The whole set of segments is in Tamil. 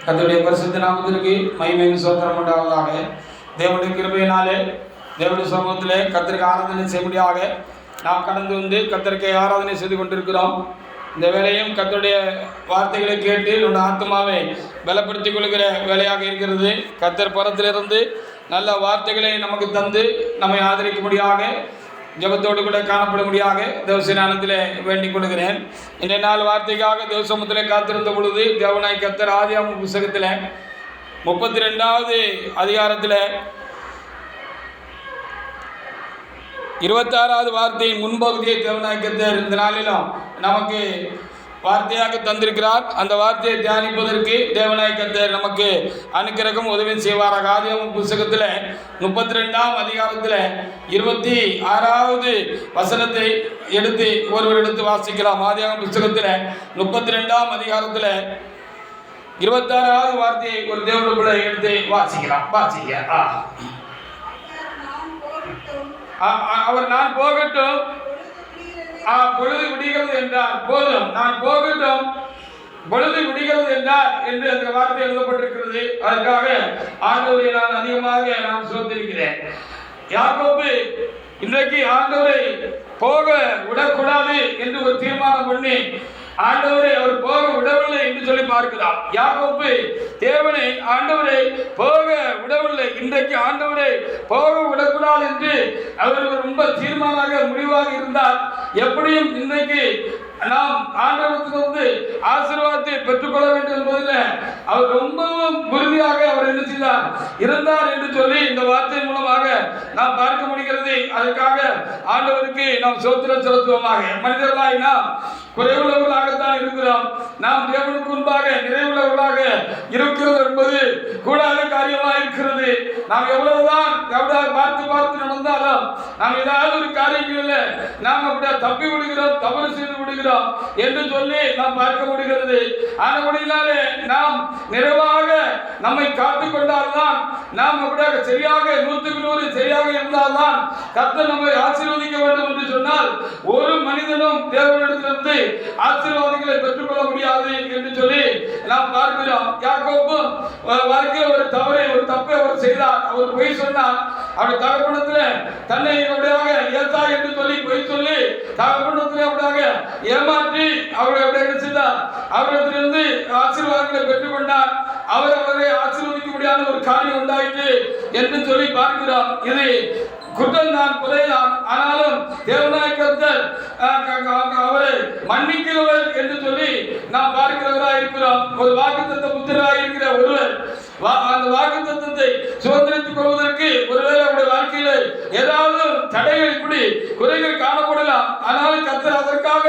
கர்த்தருடைய பரிசுத்த நாமத்திற்கு மகிமையும் சோத்திரம் உண்டாவதாக. தேவனுடைய கிருபையினாலே தேவனுடைய சமூகத்திலே கர்த்தருக்கு ஆராதனை செய்யும்படியாக நாம் கடந்து வந்து கர்த்தருக்கு ஆராதனை செய்து கொண்டிருக்கிறோம். இந்த வேலையும் கர்த்தருடைய வார்த்தைகளை கேட்டு என்னுடைய ஆத்மாவை பலப்படுத்திக் கொள்கிற வேலையாக இருக்கிறது. கர்த்தர் புறத்திலிருந்து நல்ல வார்த்தைகளை நமக்கு தந்து நம்மை ஆதரிக்கும்படியாக ஜபத்தோடு கூட காணப்படும்படியாக தேவசனானத்தில் வேண்டிக் கொள்கிறேன். இன்றைய நாள் வார்த்தைக்காக தேவசமத்தில் காத்திருந்த பொழுது தேவனாய் கர்த்தர் ஆதியாகம புத்தகத்தில் 32வது அதிகாரத்தில் 26வது வார்த்தையின் முன்பகுதியை தேவனாய் கர்த்தர் இந்த நாளிலும் நமக்கு வார்த்தையாக தந்திருக்கிறார். அந்த வார்த்தையை தியானிப்பதற்கு தேவனாய் கர்த்தர் நமக்கு அனுக்கிரகம் உதவி செய்வாராக. ஆதியாகம புத்தகத்தில் 32ஆம் அதிகாரத்தில் 26வது வசனத்தை ஒருவர் எடுத்து வாசிக்கலாம். ஆதியாகம புத்தகத்தில் 32ஆம் அதிகாரத்தில் 26வது வார்த்தையை ஒரு தேவனுக்குள்ள எடுத்து வாசிக்கலாம். அவர் நான் போகட்டும், பொழுது விடுகிறது என்றார். போதும், நான் போகட்டும், பொழுது விடுகிறது என்றார் என்று அந்த வார்த்தை எழுதப்பட்டிருக்கிறது. அதற்காக ஆண்டவரை நான் அதிகமாக சோதரிக்கிறேன். யாக்கோபு இன்றைக்கு ஆண்டவரை போக விடக்கூடாது என்று ஒரு தீர்மானம் பண்ணி ஆண்டவரை அவர் போக விடவில்லை என்று சொல்லி பார்க்கிறார். யாக்கோபு தேவனை ஆண்டவரை போக விடவில்லை, இன்றைக்கு ஆண்டவரை போக விடக்கூடாது என்று அவர் ரொம்ப தீர்மானமாக முடிவாக இருந்தார். எப்படியும் இன்றைக்கு நாம் ஆண்டவரத்திலிருந்து ஆசீர்வாதத்தை பெற்றுக்கொள்ள வேண்டும் என்பதில் அவர் ரொம்பவும் உறுதியாக அவர் என்ன செய்தார் இருந்தார் என்று சொல்லி இந்த வார்த்தையின் மூலமாக நாம் பார்க்க முடிகிறது. அதற்காக ஆண்டவருக்கு நாம் ஸ்தோத்திரம் செலுத்துவோமாக. மனிதர்களாய் நாம் குறைவுள்ளவர்களாகத்தான் இருக்கிறோம். நாம் தேவனுக்கு முன்பாக நிறைவுள்ளவர்களாக இருக்கிறது என்பது கூடாத காரியமாக இருக்கிறது. நாம் எவ்வளவுதான் பார்த்து நடந்தாலும் நாம் ஏதாவது ஒரு காரியங்களில் நாம் அப்படியே தப்பி விடுகிறோம், தவறு செய்து விடுகிறோம் என்று சொல்லி நாம் பார்க்க முடிகிறது. ஆனபடியினாலே நாம் நிறைவாக நம்மை காத்துக் கொண்டால்தான், நாம் அப்படியே சரியாக 100% சரியாக இருந்தால்தான் கர்த்தர் நம்மை ஆசீர்வதிக்க வேண்டும் என்று சொன்னால் ஒரு மனிதனும் தேவனிடத்திலிருந்து ஆசீர்வாதங்களை பெற்றுக்கொள்ள முடியாது என்று சொல்லி நாம் பார்க்கிறோம். யாக்கோபு வாழ்க்கையில் ஒரு தப்பை அவர் செய்தார். அவர் பொய் சொன்னார். அவர் தகப்பனத்தில் தன்னை அப்படியாக ஏத்தா என்று சொல்லி பொய் சொல்லி தகப்பனத்தில் அப்படியாக ஏமாற்றி அவரை என்ன செய்தார், அவரிடத்திலிருந்து ஆசீர்வாதங்களை பெற்றுக்கொண்டார். அவரை ஆசீர்வதிக்க முடியாத ஒரு காரியம் உண்டாயிற்று என்று சொல்லி பார்க்கிறோம். இது குற்றம் தான், குறைதான். ஆனாலும் தேவனாய் கர்த்தர் அவரை மன்னிக்கிறவர் என்று சொல்லி நாம் பார்க்கிறவராக இருக்கிறோம். ஒரு வாக்குத்தத்த புத்திரராக இருக்கிற ஒருவர் அந்த வாக்குத்தத்தத்தை சுதந்திரித்துக் கொள்வதற்கு ஒருவேளை அவருடைய வாழ்க்கையில ஏதாவது தடைகள், இப்படி குறைகள் காணப்படலாம். ஆனாலும் கர்த்தர் அதற்காக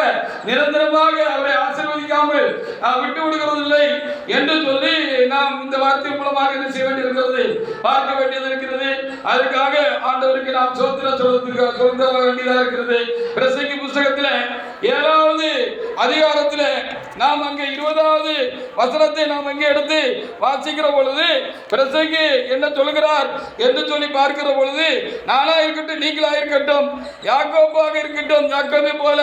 நிரந்தரமாக அவரை ஆசீர்வதிக்காமல் விட்டு விடுகிறதில்லை என்று சொல்லி நாம் இந்த வார்த்தை மூலமாக என்ன செய்ய வேண்டியிருக்கிறது, பார்க்க வேண்டியது இருக்கிறது. அதற்காக ஆண்டவருக்கு நாம் ஸ்தோத்திரம் சொல்ல வேண்டியதாக இருக்கிறது. பிரசங்கி புத்தகத்தில் 7வது அதிகாரத்தில் நாம் அங்கே 20வது வசனத்தை நாம் அங்கே எடுத்து வாசிக்கிற பொழுது பிரசங்கி என்ன சொல்கிறார் என்று சொல்லி பார்க்கிற பொழுது, நானா இருக்கட்டும், நீங்களா இருக்கட்டும், யாக்கோபாக இருக்கட்டும், யாக்கோபை போல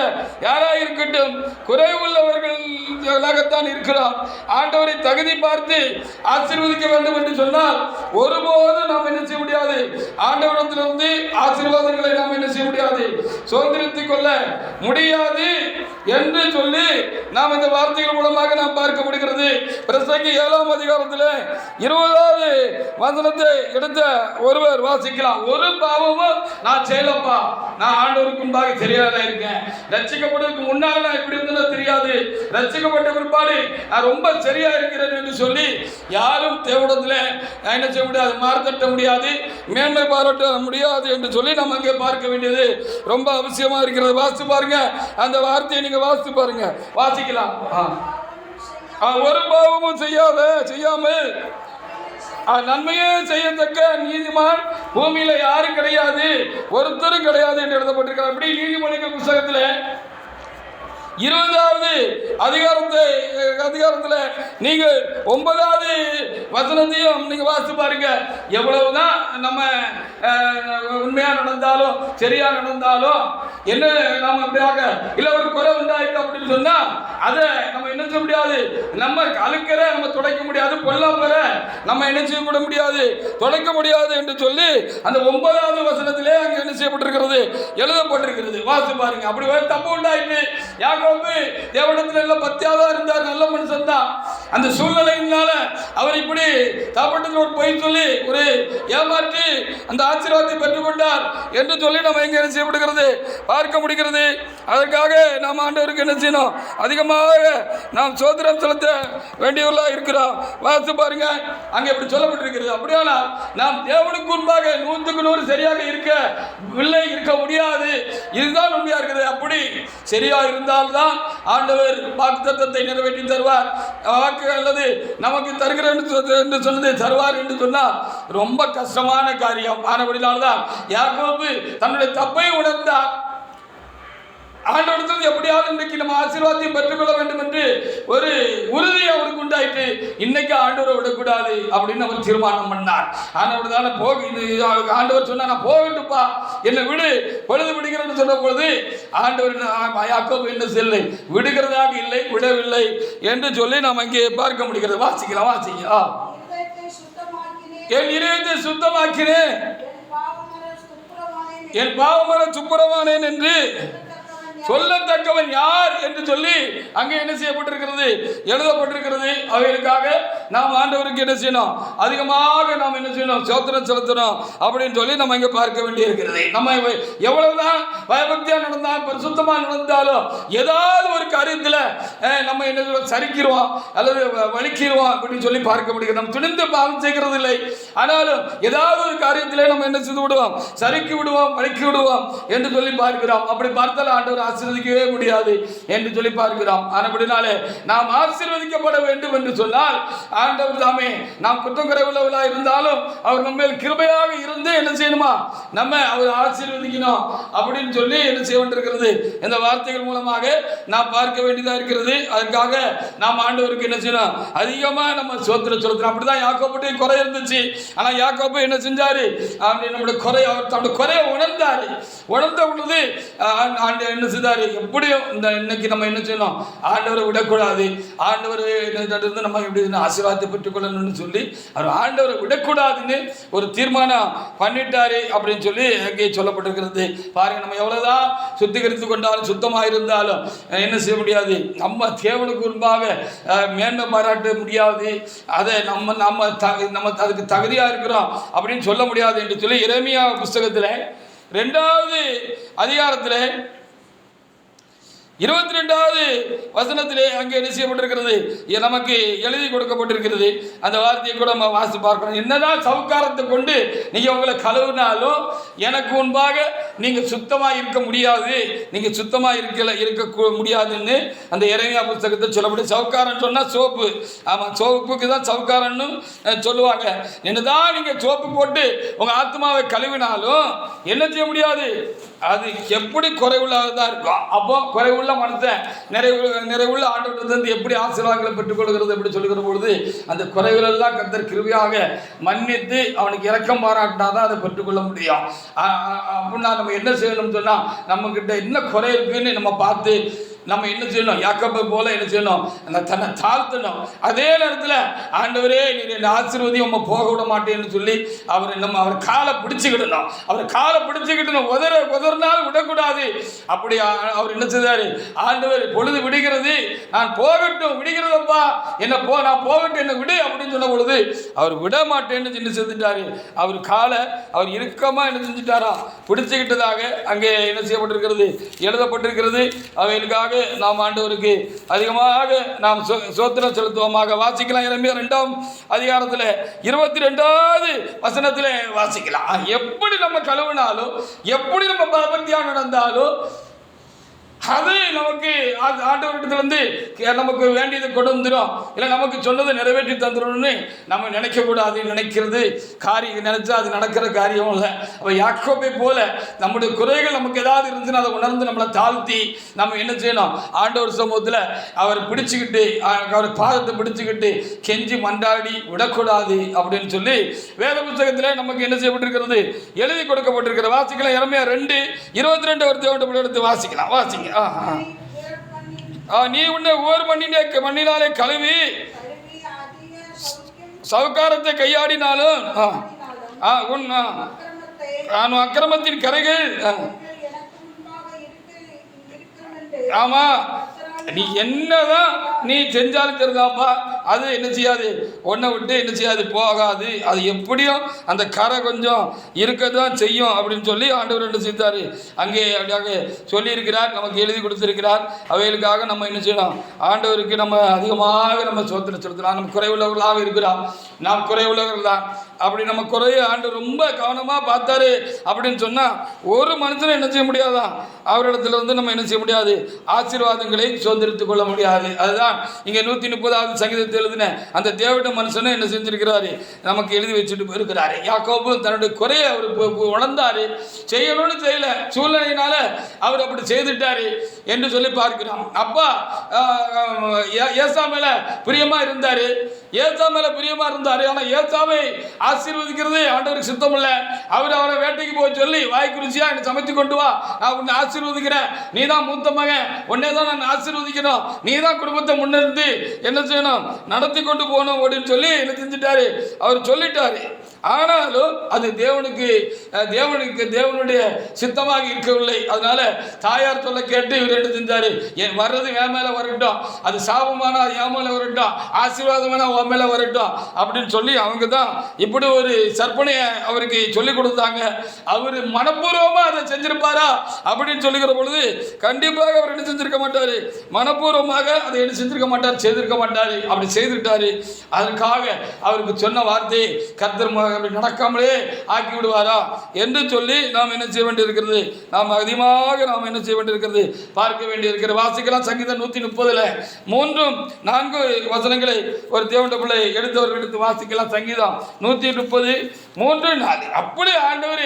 யாரா இருக்கட்டும், குறைவுள்ளவர்களாகத்தான் இருக்கிறோம். ஆண்டவரை தகுதி பார்த்து ஆசீர்வதிக்க வேண்டும் என்று சொன்னால் ஒருபோதும் நாம் என்ன செய்ய முடியாது, ஆண்டவரிடத்திலிருந்து ஆசீர்வாதங்களை நாம் என்ன செய்ய முடியாது, சுதந்திரித்துக் கொள்ள முடியாது என்று சொல்லி நாம் இந்த வார்த்தைகள் மூலமாக நாம் பார்க்க முடிகிறது. பிரசங்கி 7ஆம் அதிகாரத்தில் 20வது வசனத்தை எடுத்த ஒருவர் வாசிக்கலாம். ஒரு பாவமும் நான் செய்யலப்பா, நான் ஆண்டவருக்கு முன்பாக சரியாக இருக்கேன், ரட்சிக்கப்படுவதற்கு முன்னால் நான் இப்படி இருந்தேன்னு தெரியாது, ரட்சிக்கப்பட்ட பிற்பாடு நான் ரொம்ப சரியா இருக்கிறேன் என்று சொல்லி யாரும் தேவனிடத்தில் என்ன செய்ய முடியாது, மார்த்தட்ட முடியாது, மேன்மை பாராட்ட முடியாது என்று சொல்லி நம்ம அங்கே பார்க்க வேண்டியது ரொம்ப அவசியமா இருக்கிறது. வாசித்து பாருங்க, அந்த வார்த்தையை நீங்க வாசித்து பாருங்க, வாசிக்கலாம். ஒரு பாவமும் செய்யாமல் நன்மையே செய்யத்தக்க நீதிமான் பூமியில யாரும் கிடையாது, ஒருத்தரும் கிடையாது என்று எழுதப்பட்டிருக்கிறார். அப்படி நீதிமொழிகள் புத்தகத்தில் 20வது அதிகாரத்தில் நீங்கள் 9வது வசனத்தையும் நீங்க வாசித்து பாருங்க. எவ்வளவுதான் நம்ம உண்மையா நடந்தாலும் சரியா நடந்தாலும் என்ன நாம அப்படியாக இல்லை ஒரு குறை உண்டாயிருக்கு அப்படின்னு சொன்னா அதை நம்ம என்ன செய்ய முடியாது, நம்ம அழுக்கிற நம்ம துடைக்க முடியாது, பொல்லாப்பற நம்ம என்ன செய்ய கூட முடியாது, துடைக்க முடியாது என்று சொல்லி அந்த 9வது வசனத்திலே அங்கே என்ன செய்யப்பட்டிருக்கிறது, எழுதப்பட்டிருக்கிறது. வாசி பாருங்க. அப்படி ஒரு தப்பு உண்டாயிட்டு யாக்கோபு தேவனிடத்தில் எல்லாம் பத்தியாக இருந்தார், நல்ல மனுஷன் தான். அந்த சூழ்நிலையினால அவர் இப்படி தாப்பட்டத்தில் ஒரு பொய் சொல்லி ஒரு ஏமாற்றி அந்த ஆசீர்வாதத்தை பெற்றுக்கொண்டார் என்று சொல்லி நம்ம எங்க என்ன செய்யப்படுகிறது பார்க்க முடிகிறது. அதற்காக நாம் ஆண்டவருக்கு என்ன செய்யணும், அதிகமாக நாம் சோதனம் செலுத்த வேண்டியவர்களாக இருக்கிறோம். வாசித்து பாருங்க, அங்கே இப்படி சொல்லப்பட்டிருக்கிறது. அப்படியானால் நாம் தேவனுக்கு முன்பாக 100க்கு 100 சரியாக இருக்க முடியாது. இதுதான் உண்மையா இருக்குது. அப்படி சரியா இருந்தால்தான் ஆண்டவர் வாக்குத்தத்தத்தை நிறைவேற்றி தருவார். வாக்கு அல்லது நமக்கு தருகிறேன் என்று சொன்னதை தருவார் என்று சொன்னால் ரொம்ப கஷ்டமான காரியம். ஆனபடினால்தான் யாக்கோபு தன்னுடைய தப்பை உணர்ந்தார். ஆண்டவரிடத்தில் எப்படியாவது இன்றைக்கு நம்ம ஆசீர்வாதத்தையும் பெற்றுக்கொள்ள வேண்டும் என்று ஒரு உறுதி அவருக்கு உண்டாயிட்டு இன்னைக்கு ஆண்டவரை விடக்கூடாது அப்படின்னு அவர் தீர்மானம் பண்ணார். ஆண்டவர்தான ஆண்டவர் சொன்னா நான் போகட்டுப்பா, என்னை விடு, பொழுது விடுகிறேன்னு சொன்ன பொழுது ஆண்டவர் யாக்கோபு என்ன செல்லை விடுகிறதாக இல்லை, விடவில்லை என்று சொல்லி நாம் இங்கே பார்க்க முடிகிறது. வாசிக்கலாம், வாசிக்கலாம். என் இதயத்தை சுத்தமாக்கினேன், என் பாவமர சுப்புரமானேன் என்று சொல்லத்தக்கவன் யார் என்று சொல்லி அங்கே என்ன செய்யப்பட்டிருக்கிறது, எழுதப்பட்டிருக்கிறது. அவைகளுக்காக நாம் ஆண்டவருக்கு என்ன செய்யணும், அதிகமாக நாம் என்ன செய்யணும், சோத்திரம் செலுத்தணும் அப்படின்னு சொல்லி நம்ம இங்கே பார்க்க வேண்டியிருக்கிறது. நம்ம எவ்வளவுதான் பயபக்தியாக நடந்தாலும் பரிசுத்தமாக நடந்தாலும் ஏதாவது ஒரு காரியத்தில் நம்ம என்ன சரிக்கிறோம் அல்லது வலிக்கிறோம் அப்படின்னு சொல்லி பார்க்க முடியும். நம்ம துணிந்து பாவம் செய்கிறது இல்லை, ஆனாலும் ஏதாவது ஒரு காரியத்திலே நம்ம என்ன செய்து விடுவோம், சறுக்கி விடுவோம், வலிக்கி விடுவோம் என்று சொல்லி பார்க்கிறோம். அப்படி பார்த்தால் ஆண்டவர் ஆசீர்வதிக்கவே முடியாது என்று சொல்லி பார்க்கிறோம். அப்படினாலே நாம் ஆசீர்வதிக்கப்பட வேண்டும் என்று சொன்னால் ஆண்டவர் தாமே நாம் குற்றம் குறைவுள்ளவர்களாக இருந்தாலும் அவர் நம்ம மேல் கிருபையாக இருந்து என்ன செய்யணுமா, நம்ம அவர் ஆசீர்வதிக்கணும் அப்படின்னு சொல்லி என்ன செய்ய வேண்டியிருக்கிறது, இந்த வார்த்தைகள் மூலமாக நாம் பார்க்க வேண்டியதாக இருக்கிறது. அதற்காக நாம் ஆண்டவருக்கு என்ன செய்யணும், அதிகமாக நம்ம சோத்திரம் செலுத்தணும். அப்படிதான் யாக்கோபுடைய குறை இருந்துச்சு. ஆனால் யாக்கோபு என்ன செஞ்சாரு, நம்முடைய குறை அவர் தன்னுடைய குறையை உணர்ந்தாரு. உணர்ந்த பொழுது என்ன செய்தாரு, எப்படியும் இந்த இன்னைக்கு நம்ம என்ன செய்யணும், ஆண்டவரை விடக்கூடாது, ஆண்டவர் நம்ம எப்படி ஆசீர்வாதத்தை பெற்றுக்கொள்ளணும்னு சொல்லி அவர் ஆண்டவரை விடக்கூடாதுன்னு ஒரு தீர்மானம் பண்ணிட்டாரு அப்படின்னு சொல்லி அங்கே சொல்லப்பட்டிருக்கிறது. பாருங்க, நம்ம எவ்வளவுதான் சுத்திகரித்து கொண்டாலும் சுத்தமாக இருந்தாலும் என்ன செய்ய முடியாது, நம்ம தேவனுக்கு முன்பாக மேன்மை பாராட்ட முடியாது. அதை நம்ம அதுக்கு தகுதியா இருக்கிறோம் அப்படின்னு சொல்ல முடியாது என்று சொல்லி எரேமியா புஸ்தகத்தில் 2வது அதிகாரத்தில் 22வது வசனத்திலே அங்கே என்ன செய்யப்பட்டிருக்கிறது, நமக்கு எழுதி கொடுக்கப்பட்டிருக்கிறது. அந்த வார்த்தையை கூட நம்ம வாசித்து பார்க்கணும். என்னதான் சவுக்காரத்தை கொண்டு நீங்கள் உங்களை கழுவினாலும் எனக்கு முன்பாக நீங்கள் சுத்தமாக இருக்க முடியாது, நீங்கள் சுத்தமாக இருக்க முடியாதுன்னு அந்த எரேமியா புஸ்தகத்தை சொல்லப்பட்டு. சவுக்காரன் சொன்னால் சோப்பு, ஆமாம், சோப்புக்கு தான் சவுக்காரன்னு சொல்லுவாங்க. என்னதான் நீங்கள் சோப்பு போட்டு உங்கள் ஆத்மாவை கழுவினாலும் என்ன செய்ய முடியாது, அது எப்படி குறைவுள்ளதாக இருக்கும். அப்போ குறைவுள்ள மனுஷன் நிறைவுள்ள ஆண்டவரிடத்திலிருந்து எப்படி ஆசீர்வாதங்களை பெற்றுக்கொள்கிறது எப்படி சொல்லுகிற பொழுது அந்த குறைவுகளெல்லாம் கர்த்தர் கிருபையாக மன்னித்து அவனுக்கு இரக்கம் பாராட்டினாதான் அதை பெற்றுக்கொள்ள முடியும். அப்படின்னா நம்ம என்ன செய்யணும்னு சொன்னால் நம்மக்கிட்ட என்ன குறை இருக்குன்னு நம்ம பார்த்து நம்ம என்ன செய்யணும், யாக்கோபை போல என்ன செய்யணும், அந்த தன்னை தாழ்த்தணும். அதே நேரத்தில் ஆண்டவரே நீர் என்னை ஆசீர்வதி உம்மை போக விட மாட்டேன்னு சொல்லி அவர் காலை பிடிச்சிக்கிடணும். அவர் காலை பிடிச்சிக்கிட்டணும், உதறினாலும் விடக்கூடாது. அப்படி அவர் என்ன செய்தாரு, ஆண்டவர் பொழுது விடுகிறது, நான் போகட்டும், விடுகிறதப்பா என்ன நான் போகட்டும், என்ன விடு அப்படின்னு சொன்ன பொழுது அவர் விட மாட்டேன்னு என்ன செஞ்சுட்டாரு, அவர் காலை அவர் இறுக்கமா என்ன செஞ்சுட்டாரா, பிடிச்சுக்கிட்டதாக அங்கே என்ன செய்யப்பட்டிருக்கிறது, எழுதப்பட்டிருக்கிறது. அவைகளுக்காக நாம் ஆண்டவருக்கு அதிகமாக நாம் சோத்திரம் செலுத்துவோமாக. வாசிக்கலாம். எரேமியா 2ஆம் அதிகாரத்தில் 22வது வசனத்தில் வாசிக்கலாம். எப்படி நம்ம கழுவினாலும் எப்படி நம்ம பாவத்தியாக நடந்தாலும் அது நமக்கு ஆண்டவரிடத்திலிருந்து நமக்கு வேண்டியதை கொண்டு வந்துடும், இல்லை நமக்கு சொன்னதை நிறைவேற்றி தந்துடணும்னு நம்ம நினைக்கக்கூடாது. நினைக்கிறது காரியம் நினைச்சா அது நடக்கிற காரியம் இல்லை. அப்போ யாக்கோபை போல நம்முடைய குறைகள் நமக்கு ஏதாவது இருந்துச்சுன்னா அதை உணர்ந்து நம்மளை தாழ்த்தி நம்ம என்ன செய்யணும், ஆண்டவர் சமூகத்தில் அவர் பிடிச்சிக்கிட்டு அவர் பாதத்தை பிடிச்சிக்கிட்டு கெஞ்சி மன்றாடி விடக்கூடாது அப்படின்னு சொல்லி வேத புத்தகத்தில் நமக்கு என்ன செய்யப்பட்டிருக்கிறது, எழுதி கொடுக்கப்பட்டிருக்கிற. வாசிக்கலாம் எரேமியா 2:22 ஒரு தேவனுடைய எடுத்து வாசிக்கலாம். வாசிங்க. நீ உன்னை ஒவ்வொரு மண்ணினாலே கழுவி சவுக்காரத்தை கையாடினாலும் அக்கிரமத்தின் கரைகள் ஆமா நீ என்னதான் நீ செஞ்சாலும் தெரிதாப்பா, அது என்ன செய்யாது, ஒன்றை விட்டு என்ன செய்யாது, போகாது. அது எப்படியும் அந்த கரை கொஞ்சம் இருக்கதான் செய்யும் அப்படின்னு சொல்லி ஆண்டவர் என்ன செய்தார், அங்கே அப்படியாக சொல்லியிருக்கிறார், நமக்கு எழுதி கொடுத்திருக்கிறார். அவைகளுக்காக நம்ம என்ன செய்யணும், ஆண்டவருக்கு நம்ம அதிகமாக நம்ம சோத்திரம் செலுத்தலாம். நம்ம குறைவுள்ளவர்களாக இருக்கிறோம், நாம் குறைவுள்ளவர்கள் தான். அப்படி நம்ம குறைய ஆண்டவர் ரொம்ப கவனமாக பார்த்தாரு அப்படின்னு சொன்னால் ஒரு மனுஷனை என்ன செய்ய முடியாதான், அவரிடத்துல வந்து நம்ம என்ன செய்ய முடியாது, ஆசீர்வாதங்களை சுதந்திரித்துக் கொள்ள முடியாது. அதுதான் இங்கே 130வது சங்கீதத்தில் எழுதின அந்த தேவட மனுஷனை என்ன செஞ்சிருக்கிறாரு, நமக்கு எழுதி வச்சுட்டு போயிருக்கிறாரு. யாக்கோபு தன்னுடைய குறைய அவர் உணர்ந்தாரு, செய்யணும்னு செய்யல, சூழ்நிலையினால அவர் அப்படி செய்துட்டாரு என்று சொல்லி பார்க்கிறோம். அப்பா ஏசா மேல பிரியமா இருந்தாரு, ஏசா மேல பிரியமா இருந்தாரு. ஆனால் ஏசாவை ஆசீர்வதிக்கிறது ஆண்டவருக்கு சித்தம் இல்லை. அவர் அவரை வேட்டைக்கு போய் சொல்லி வாய்க்கு ருசியா என்னை சமைத்து கொண்டு வா, நான் உன்னை ஆசீர்வதிக்கிறேன், நீ தான் மூத்த மகன், உன்னே தான் நான் ஆசீர்வதிக்கணும், நீ தான் குடும்பத்தை முன்னிறுத்தி என்ன செய்யணும், நடத்தி கொண்டு போகணும் அப்படின்னு சொல்லி என்ன செஞ்சுட்டாரு, அவர் சொல்லிட்டாரு. ஆனாலும் அது தேவனுடைய சித்தமாக இருக்கவில்லை. அதனால தாயார் சொல்ல கேட்டு இவர் என்ன செஞ்சாரு, என் வர்றது என் மேல வரட்டும், அது சாபமானா என் மேல வரட்டும், ஆசீர்வாதமானா உன் மேல வரட்டும் அப்படின்னு சொல்லி அவங்க தான் இப்படி ஒரு சற்பனையை அவருக்கு சொல்லி கொடுத்தாங்க. அவர் மனப்பூர்வமா அதை செஞ்சிருப்பாரா அப்படின்னு சொல்லுகிற பொழுது கண்டிப்பாக அவர் என்ன செஞ்சிருக்க மாட்டாரு, மனப்பூர்வமாக அதை என்ன செஞ்சிருக்க மாட்டார், செய்திருக்க மாட்டாரு. அப்படி செய்துட்டாரு. அதற்காக அவருக்கு சொன்ன வார்த்தை கர்த்தர் அப்படி நடக்காமலே ஆக்கி விடுவாரா என்று சொல்லி நாம் என்ன செய்ய வேண்டியிருக்கிறது, நாம் அதிகமாக நாம் என்ன செய்ய வேண்டியிருக்கிறது, பார்க்க வேண்டியிருக்கிற. வாசிக்கலாம் சங்கீதம் 130 3-4 வசனங்களை ஒரு தேவனுடைய பிள்ளை எடுத்தவர்கள் எடுத்து வாசிக்கலாம். சங்கீதம் 130 3-4. அப்படி ஆண்டவர்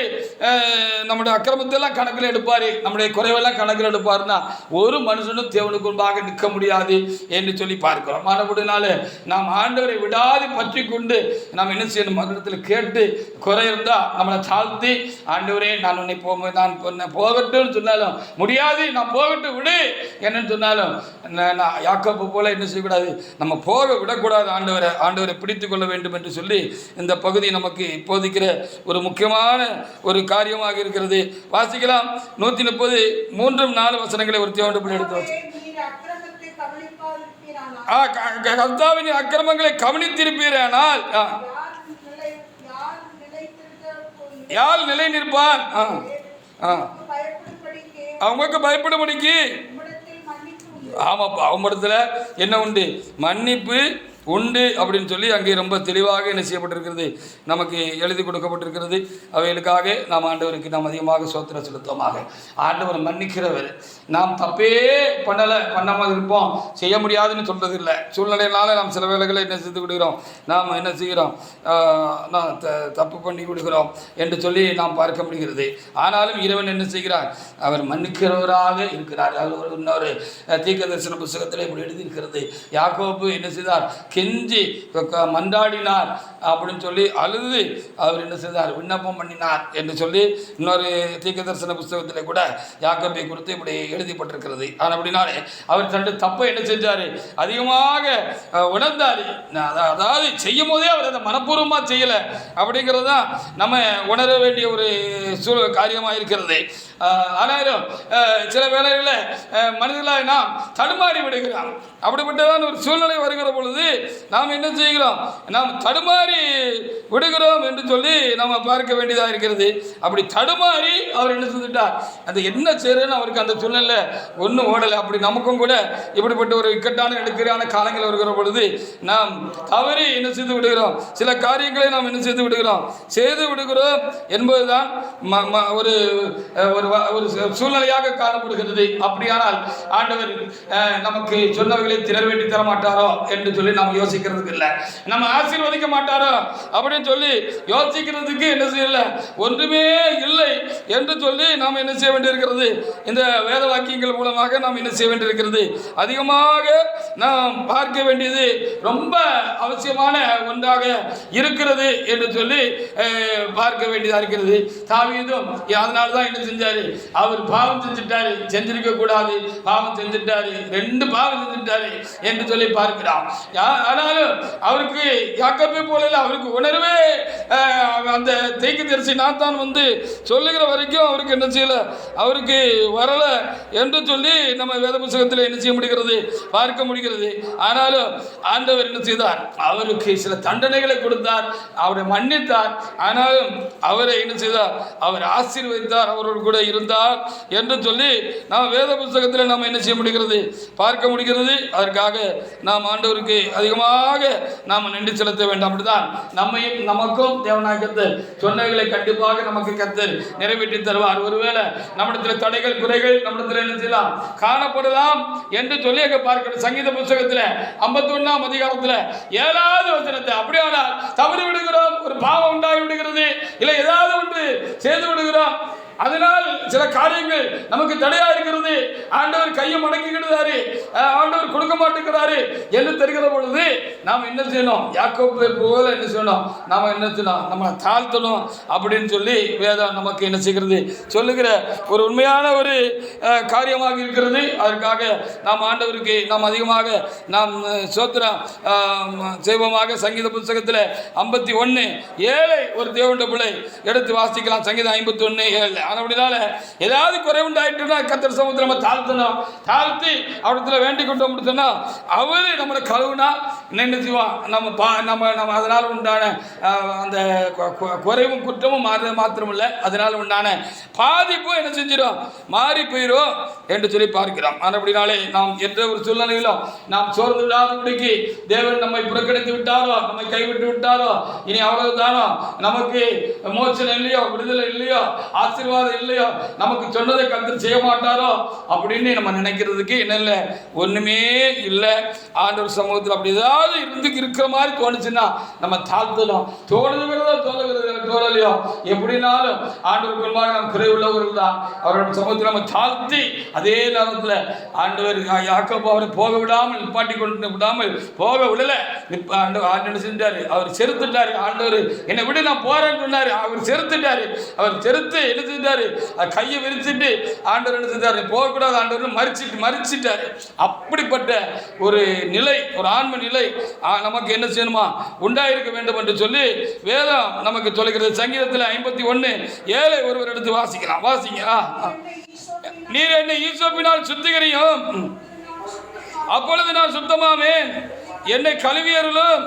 நம்முடைய அக்கிரமத்தெல்லாம் கணக்கில் எடுப்பார், நம்முடைய குறைவெல்லாம் கணக்கில் எடுப்பார்னா ஒரு மனுஷனும் தேவனுக்கு முன்பாக நிற்க முடியாது என்று சொல்லி பார்க்கிறோம். மனப்படினால நாம் ஆண்டவரை விடாது பற்றி கொண்டு நாம் என்ன செய்யணும், மகளிடத்தில் கேட்டு குறை இருந்தால் நம்மளை தாழ்த்தி ஆண்டவரே நான் உன்னை போகட்டும்னு சொன்னாலும் முடியாது, நான் போகட்டும் விடு என்னன்னு சொன்னாலும் நான் யாக்கோபு போல என்ன செய்யக்கூடாது, நம்ம போக விடக்கூடாது, ஆண்டவரை பிடித்து கொள்ள வேண்டும் என்று சொல்லி இந்த பகுதி நமக்கு இப்போதைக்கிற ஒரு முக்கியமான ஒரு காரியமாக இருக்கிறது. வாசிக்கலாம் 130 3-4 வசனங்களை ஒரு தேவனுடைய எடுத்து வச்சு. கர்த்தாவின் அக்கிரமங்களை கவனித்திருப்பீரானால் யார் நிலை நிற்பான், அவங்களுக்கு பயப்படும்படிக்கு. ஆமாப்பா, அவங்களிடத்துல என்ன உண்டு, மன்னிப்பு உண்டு அப்படின்னு சொல்லி அங்கே ரொம்ப தெளிவாக என்ன செய்யப்பட்டிருக்கிறது, நமக்கு எழுதி கொடுக்கப்பட்டிருக்கிறது. அவைகளுக்காக நாம் ஆண்டவருக்கு நாம் அதிகமாக சோத்திரம் செலுத்தமாக. ஆண்டவர் மன்னிக்கிறவர். நாம் தப்பே பண்ணாமல் இருப்போம், செய்ய முடியாதுன்னு சொல்றது இல்லை. சூழ்நிலையினால நாம் சில வேலைகளை என்ன செய்து விடுகிறோம், நாம் என்ன செய்கிறோம், நான் தப்பு பண்ணி விடுகிறோம் என்று சொல்லி நாம் பார்க்க முடிகிறது. ஆனாலும் இறைவன் என்ன செய்கிறார், அவர் மன்னிக்கிறவராக இருக்கிறார். அவர் இன்னொரு தீர்க்கதரிசன புத்தகத்தில் இப்படி எழுதியிருக்கிறது, யாக்கோபு என்ன செய்தார், கெஞ்சி மன்றாடினார் அப்படின்னு சொல்லி அழுது அவர் என்ன செய்தார், விண்ணப்பம் பண்ணினார் என்று சொல்லி இன்னொரு தீர்க்கதரிசன புத்தகத்தில் கூட யாக்கோபை குறித்து இப்படி எழுதிப்பட்டிருக்கிறது. ஆனால் அப்படின்னாலே அவர் தன்னுடைய தப்பை என்ன செஞ்சார், அதிகமாக உணர்ந்தார். அதாவது செய்யும் போதே அவர் அதை மனப்பூர்வமாக செய்யலை அப்படிங்கிறது தான் நம்ம உணர வேண்டிய ஒரு காரியமாக இருக்கிறது. ஆனாலும் சில வேளைகளில் மனிதர்களாக நாம் தடுமாறி விடுகிறோம். அப்படிப்பட்டதான் ஒரு சூழ்நிலை வருகிற பொழுது நாம் என்ன செய்கிறோம், நாம் தடுமாறி விடுகிறோம் என்று சொல்லி நம்ம பார்க்க வேண்டியதாக இருக்கிறது. அப்படி தடுமாறி அவர் என்ன செஞ்சுட்டார், அந்த என்ன செய்யறன்னு அவருக்கு அந்த சூழ்நிலை ஒன்றும் ஓடலை. அப்படி நமக்கும் கூட இப்படிப்பட்ட ஒரு இக்கட்டான நெருக்கடியான காலங்கள் வருகிற பொழுது நாம் தவறி என்ன செய்து விடுகிறோம், சில காரியங்களை நாம் என்ன செய்து விடுகிறோம் என்பதுதான் ஒரு ஒரு சூழ்நிலையாக காணப்படுகிறது. அப்படியானால் ஆண்டவர் நமக்கு சொன்னவர்களை நிறைவேற்றி தர மாட்டாரோ என்று சொல்லி நாம் யோசிக்கிறதுக்கு இல்லை, நம்ம ஆசீர்வதிக்க மாட்டாரோ அப்படின்னு சொல்லி யோசிக்கிறதுக்கு என்ன செய்யல, ஒன்றுமே இல்லை என்று சொல்லி நாம் என்ன செய்ய வேண்டியிருக்கிறது, இந்த வேத வாக்கியங்கள் மூலமாக நாம் என்ன செய்ய வேண்டியிருக்கிறது, அதிகமாக நாம் பார்க்க வேண்டியது ரொம்ப அவசியமான ஒன்றாக இருக்கிறது என்று சொல்லி பார்க்க வேண்டியதாக இருக்கிறது. தாவீதும் அதனால தான் என்ன செஞ்சாரு, அவர் பாவம் செஞ்சுட்டாரு, செஞ்சிருக்க கூடாது, பாவம் செஞ்சுட்டாரு, 2 பாவம் செஞ்சுட்டாரு என்று சொல்லி பார்க்கிறான். ஆனாலும் அவருக்கு யாக்கோபை போல அவருக்கு உணர்வே அந்த தீர்க்கதரிசி நாத்தான் வந்து சொல்லுகிற வரைக்கும் அவருக்கு என்ன செய்யல, அவருக்கு வரல என்று சொல்லி நம்ம வேத புத்தகத்தில் என்ன செய்ய முடிகிறது, பார்க்க முடிகிறது. ஆனாலும் ஆண்டவர் என்ன செய்தார், அவருக்கு சில தண்டனைகளை கொடுத்தார், அவரை மன்னித்தார். ஆனாலும் அவரை என்ன செய்தார், அவர் ஆசீர்வதித்தார், அவரோடு கூட இருந்தார் என்று சொல்லி நாம் வேத புத்தகத்தில் நாம் என்ன செய்ய முடிகிறது, பார்க்க முடிகிறது. அதற்காக நாம் ஆண்டவருக்கு அதிகமாக நாம் நன்றி செலுத்த வேண்டும். அப்படிதான் நம்மையும் நமக்கும் தேவனாய் கர்த்தர் சொன்னவைகளை கண்டிப்பாக நமக்கு கர்த்தர் நிறைவேற்றி தருவார். ஒருவேளை நம்மிடத்தில் தடைகள் குறைகள் நம்மிடத்தில் என்ன செய்யலாம், காணப்படலாம் என்று சொல்லி அங்கே பார்க்கணும். சங்கீத புத்தகத்தில் 51ஆம் அதிகாரத்தில் 7வது வசனத்தை அப்படியானால் தவறி விடுகிறோம், ஒரு பாவம் உண்டாகி விடுகிறது, இல்லை ஏதாவது ஒன்று செய்து விடுகிறோம், அதனால் சில காரியங்கள் நமக்கு தடையா இருக்கிறது, ஆண்டவர் கையை மடக்கிக்கிறாரு, ஆண்டவர் கொடுக்க மாட்டேங்கிறாரு என்று தெரிகிற பொழுது நாம் என்ன செய்யணும், யாக்கோபை போல என்ன செய்யணும், நாம் என்ன செய்யணும், நம்ம தாழ்த்தணும் அப்படின்னு சொல்லி வேதம் நமக்கு என்ன செய்கிறது, சொல்லுகிற ஒரு உண்மையான ஒரு காரியமாக இருக்கிறது. அதற்காக நாம் ஆண்டவருக்கு நாம் அதிகமாக நாம் சோத்திரம் செய்வோமாக. சங்கீத புத்தகத்தில் 51:7 ஒரு தேவனுடைய பிள்ளை எடுத்து வாசிக்கலாம். சங்கீதம் 51:7. அப்படினால ஏதாவது குறை உண்டாயிட்டுனா கர்த்தர் சமூகத்தில் நம்ம தாழ்த்தணும், தாழ்த்தி அவரிடத்துல வேண்டிக் கொண்டோம் சொன்னா அவரு நம்மளை கழுவுனா என்ன செய்வான், நம்ம அதனால் உண்டான அந்த குறைவும் குற்றமும் மாத்திரமில்லை, அதனால் உண்டான பாதிப்பும் என்ன செஞ்சிடும், மாறி போயிடும் என்று சொல்லி பார்க்கிறோம். அப்படினாலே நாம் என்ற ஒரு சூழ்நிலையிலும் நாம் சோர்ந்து விடாதபடிக்கு தேவன் நம்மை புறக்கணித்து விட்டாரோ, நம்மை கைவிட்டு விட்டாரோ, இனி அவ்வளவுதானோ, நமக்கு மோட்சம் இல்லையோ, விடுதலை இல்லையோ, ஆசீர்வாதம் இல்லையோ, நமக்கு சொன்னதை கர்த்தர் செய்ய மாட்டாரோ அப்படின்னு நம்ம நினைக்கிறதுக்கு என்ன இல்லை, ஒண்ணுமே இல்லை. ஆண்டவர் சமூகத்தில் அப்படி ஏதாவது இருக்கிற மாதிரி தோணுச்சுன்னா நம்ம தாழ்த்தணும். தோணுகிறதோ தோழலையோ எப்படினாலும் ஆண்டவர் குழுவாக நாம் குறை உள்ளவர்கள் தான். அவரோட சமூகத்தில் நம்ம தாழ்த்தி அதே நேரத்தில் ஆண்டவர் யாக்கோபு அவரை போக விடாமல் நிப்பாட்டி கொண்டு விடாமல் போக விடலை. ஆண்டவர் செஞ்சாரு, அவர் செருத்துட்டாரு. ஆண்டவர் என்னை விட நான் போறேன்னு சொன்னாரு, அவர் செருத்துட்டாரு. அவர் செருத்து என்ன செஞ்சாரு, கையை விரிச்சிட்டு ஆண்டவர் என்ன செஞ்சாரு, போகக்கூடாது ஆண்டவர் மறிச்சிட்டாரு. அப்படிப்பட்ட ஒரு நிலை, ஒரு ஆன்ம நிலை நமக்கு என்ன செய்யணுமா, உண்டாயிருக்க வேண்டும் என்று சொல்லி வேதம் நமக்கு சொல்லுகிறது. சங்கீதத்தில் 51:7 ஒருவர் எடுத்து வாசிக்கலாம். வாசிங்க. நீர் என்னை ஈசோப்பினால் சுத்திகரியும், அப்பொழுது நான் சுத்தமாவேன், என்னை கழுவியருளும்,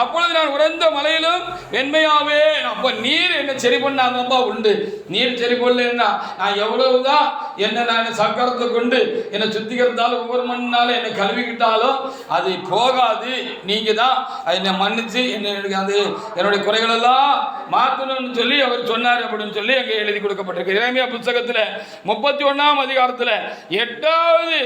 அப்பொழுது நான் உறைந்த மலையிலும் வெண்மையாவே. அப்போ நீர் என்ன சரி பண்ணாதப்பா உண்டு. நீர் சரி பண்ணலன்னா நான் எவ்வளவுதான் என்ன நான் சக்கரத்தை கொண்டு என்னை சுத்திகரித்தாலும் ஒவ்வொரு மணினாலும் என்னை கழுவிக்கிட்டாலும் அது போகாது. நீங்கள் தான் என்னை மன்னிச்சு அது என்னுடைய குறைகளெல்லாம் மாற்றணும்னு சொல்லி அவர் சொன்னார் அப்படின்னு சொல்லி அங்கே எழுதி கொடுக்கப்பட்டிருக்கு. எரேமியா புத்தகத்தில் 31ஆம் அதிகாரத்தில் 8வது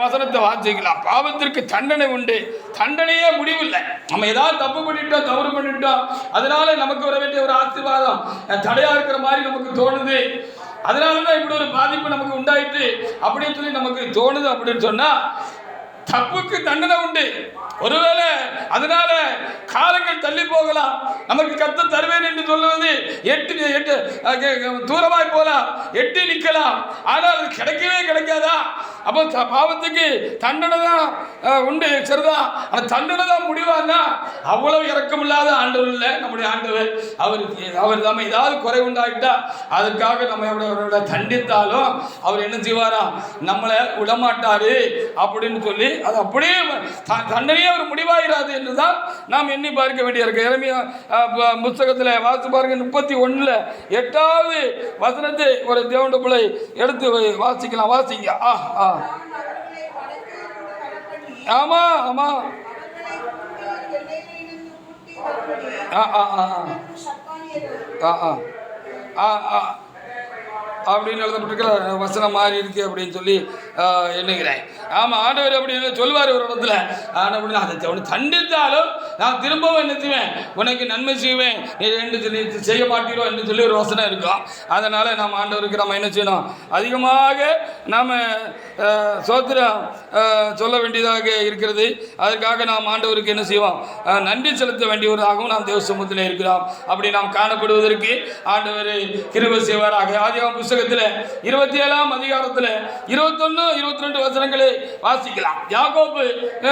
வசனத்தை வாசிக்கலாம். பாவத்திற்கு தண்டனை உண்டு, தண்டனையே முடிவில்லை. நம்ம ஏதாவது தப்பு பண்ணிட்டோம், தவறு பண்ணிட்டோம், அதனால நமக்கு வர வேண்டிய ஒரு ஆசீர்வாதம் தடையா இருக்கிற மாதிரி நமக்கு தோணுது. அதனாலதான் இப்படி ஒரு பாதிப்பு நமக்கு உண்டாயிட்டு அப்படின்னு சொல்லி நமக்கு தோணுது. அப்படின்னு சொன்னா தப்புக்கு தண்டனை உண்டு. ஒருவேளை அதனால காலங்கள் தள்ளி போகலாம். நமக்கு கர்த்தர் தருவேன் என்று சொல்லுவது எட்டு தூரமாய் போகலாம், எட்டி நிற்கலாம். ஆனால் அது கிடைக்கவே கிடைக்காதா? அப்போ பாவத்துக்கு தண்டனை தான் உண்டு, சரிதான். அந்த தண்டனை தான் முடிவானா அவ்வளவு இறக்கம் இல்லாத ஆண்டவர் இல்லை நம்முடைய ஆண்டவர். அவர் நம்ம ஏதாவது குறை உண்டாயிட்டா அதற்காக நம்ம அவரோட தண்டித்தாலும் அவர் என்ன செய்வாரா, நம்மளை விடமாட்டாரு அப்படின்னு சொல்லி அது அப்படியே தண்டனையே ஒரு முடிவாயிராது என்றுதான் நாம் எண்ணி பார்க்க வேண்டியிருக்கு. எரேமியா புத்தகத்தில் வாசித்து பாருங்க. 31:8 வசனத்தை ஒரு தேவனுடைய பிள்ளை எடுத்து வாசிக்கலாம். வாசிங்க. ஆமா ஆமா அப்படின்னு எழுதப்பட்டிருக்கிற வசனம் மாறி இருக்கு அப்படின்னு சொல்லி எண்ணுகிறேன். ஆமாம், ஆண்டவர் அப்படின்னு சொல்லுவார் ஒரு இடத்துல, ஆண்டவர் அதை உனக்கு தண்டித்தாலும் நான் திரும்பவும் என்ன செய்வேன், உனக்கு நன்மை செய்வேன் என்று சொல்லி செய்ய மாட்டீரோ என்று சொல்லி ஒரு வசனம் இருக்கும். அதனால் நாம் ஆண்டவருக்கு நம்ம என்ன செய்யணும், அதிகமாக நாம் சோத்திரம் சொல்ல வேண்டியதாக இருக்கிறது. அதற்காக நாம் ஆண்டவருக்கு என்ன செய்வோம், நன்றி செலுத்த வேண்டியவராகவும் நாம் தேவ சமூகத்தில் இருக்கிறோம். அப்படி நாம் காணப்படுவதற்கு ஆண்டவர் கிருபை செய்வாராக. ஆதியாகமம் புத்தகத்தில் 27ஆம் அதிகாரத்தில் 21, 22 வசனங்களை வாசிக்கலாம். யாக்கோபு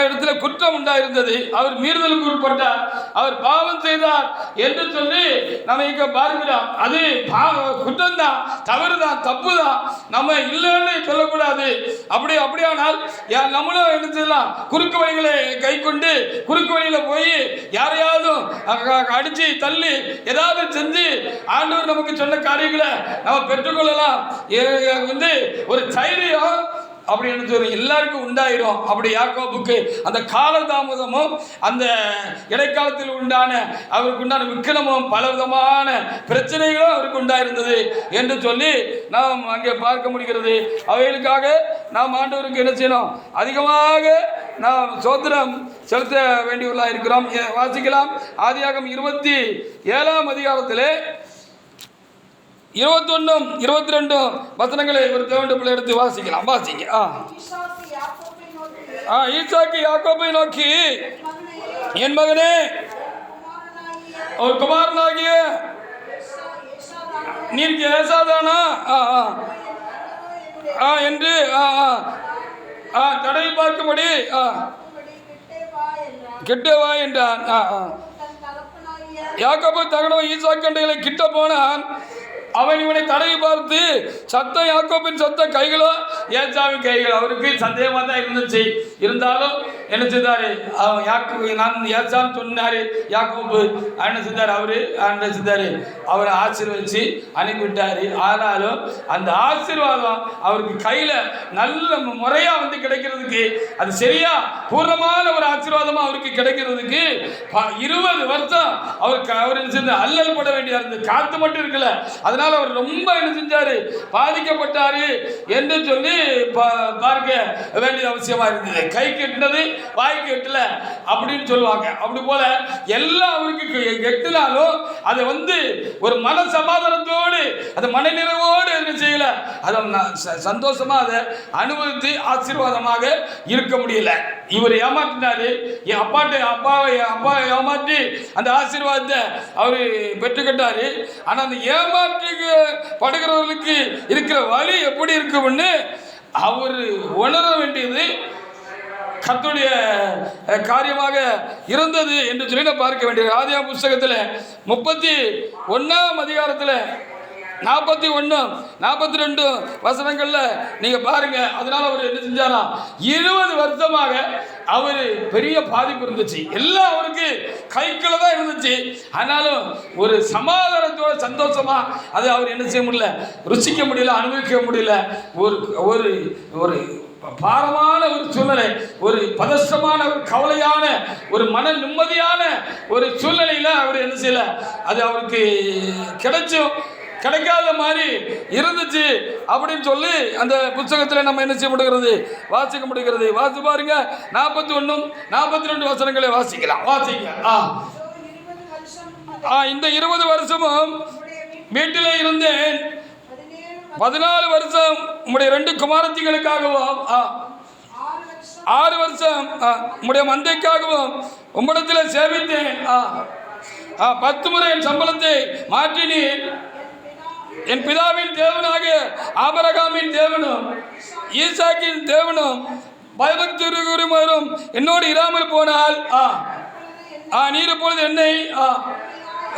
இடத்துல குற்றம் உண்டாயிருந்தது, அவர் மீறுதலுக்கு உட்பட்டார், அவர் பாவம் செய்தார் என்று சொல்லி நம்ம இங்க பார்க்கிறோம். அது குற்றம் தான், தவறு தான், தப்பு தான், நம்ம இல்லைன்னு சொல்லக்கூடாது. அப்படியானால் நம்மளும் என்ன செய்யலாம், குறுக்கு வழிகளை கை கொண்டு குறுக்கு வழியில போய் யாரையாவது அடிச்சு தள்ளி ஏதாவது செஞ்சு ஆண்டவர் நமக்கு சொன்ன காரியங்களை நம்ம பெற்றுக்கொள்ளலாம் வந்து ஒரு தைரியம் அப்படி என்ன சொல்லி எல்லாருக்கும் உண்டாயிரும். அப்படி யாக்கோபுக்கு அந்த காலதாமதமும் அந்த இடைக்காலத்தில் உண்டான அவருக்கு உண்டான விக்கிரமும் பல விதமான பிரச்சனைகளும் அவருக்கு உண்டாயிருந்தது என்று சொல்லி நாம் அங்கே பார்க்க முடிகிறது. அவைகளுக்காக நாம் ஆண்டவருக்கு என்ன செய்யணும், அதிகமாக நாம் சோத்திரம் செலுத்த வேண்டியவர்களாக இருக்கிறோம். வாசிக்கலாம். ஆதியாகமம் 27ஆம் அதிகாரத்திலே 21, 22 வசனங்களை ஒரு தேவனுடைய எடுத்து வாசிக்கலாம். வாசிங்க. ஈசாக்கு யாக்கோபை நோக்கி, என் மகனே, ஒரு குமாரனாகிய நீர் ஏசாதானா என்று தடவை பார்க்கும்படி கிட்ட வா என்றான். யாக்கோபு தகனவன் ஈசாக்கு கண்டைகளை கிட்ட போனான். அவன் இவனை தடவி பார்த்து, சத்தம் யாக்கோபின் சத்தம் கைகளோ ஏசாவின் கைகள். அவருக்கு சந்தேகமாக தான் இருந்துச்சு. இருந்தாலும் என்ன செய்தாரு, நான் ஏசான்னு சொன்னாரு யாக்கோபு. என்ன செஞ்சார், அவரு என்ன செஞ்சாரு, அவரை ஆசீர்வதிச்சு அனுப்பிவிட்டாரு. ஆனாலும் அந்த ஆசீர்வாதம் அவருக்கு கையில நல்ல முறையா வந்து கிடைக்கிறதுக்கு, அது சரியா பூர்ணமான ஒரு ஆசீர்வாதமா அவருக்கு கிடைக்கிறதுக்கு 20 வருஷம் அவர் என்ன செஞ்ச அல்லல் பட வேண்டியா இருந்தது. காத்து மட்டும் இருக்கல, அதனால அவர் ரொம்ப என்ன செஞ்சாரு, பாதிக்கப்பட்டாரு என்று சொல்லி பார்க்க வேண்டிய அவசியமா இருந்தது. கை கெட்டினது வாய்க்கு எட்டல அப்படின்னு சொல்லுவாங்க. அப்படி போல எல்லாம் அவருக்கு எட்டினாலும் அதை வந்து ஒரு மன சமாதானத்தோடு, அதை மன நிறைவோடு என்ன செய்யல, அதை சந்தோஷமா அதை அனுபவித்து ஆசீர்வாதமாக இருக்க முடியல. இவர் ஏமாற்றினாரு, என் அப்பா ஏமாற்றி அந்த ஆசீர்வாதத்தை அவரு பெற்றுக்கிட்டாரு. ஆனா அந்த ஏமாற்றுப்படுகிறவர்களுக்கு இருக்கிற வழி எப்படி இருக்கும்னு அவர் உணர வேண்டியது கர்த்தருடைய காரியமாக இருந்தது என்று சொல்லி பார்க்க வேண்டியது. ஆதியாகமம் புத்தகத்தில் 31ஆம் அதிகாரத்தில் 41, 42 வசனங்கள்ல நீங்க பாருங்க. அதனால அவர் என்ன செஞ்சாரா, 20 வருஷமாக அவரு பெரிய பாதிப்பு இருந்துச்சு. எல்லாம் அவருக்கு கைக்குள்ள தான் இருந்துச்சு. ஆனாலும் ஒரு சமாதானத்தோட சந்தோஷமா அதை அவர் என்ன செய்ய முடியல, ருசிக்க முடியல, அனுபவிக்க முடியல. ஒரு ஒரு பாரமான ஒரு சூழ்நிலை, ஒரு பதஷ்டமான, ஒரு கவலையான, ஒரு மன நிம்மதியான ஒரு சூழ்நிலையில அவர் என்ன செய்யல, அது அவருக்கு கிடைக்காத மாதிரி இருந்துச்சு அப்படின்னு சொல்லி அந்த புத்தகத்தில் நம்ம என்ன செய்ய முடிகிறது, வாசிக்க முடிகிறது. வாசி பாருங்க. 41, 42 வசனங்களை வாசிக்கலாம். வாசிங்க. இந்த 20 வருஷமும் வீட்டிலே இருந்தேன். 14 வருஷம் உம்முடைய 2 குமாரத்திகளுக்காகவும் 6 வருஷம் உம்முடைய மந்தைக்காகவும் உம்மிடத்தில் சேவித்தேன். 10 முறை என் சம்பளத்தை மாற்றினீர். என் பிதாவின் தேவனாக ஆபிரகாமின் தேவனும் ஈசாக்கின் தேவனும் பயபக்தியுள்ளவரும் என்னோடு இராமல் போனால் நீர் இப்பொழுது என்னை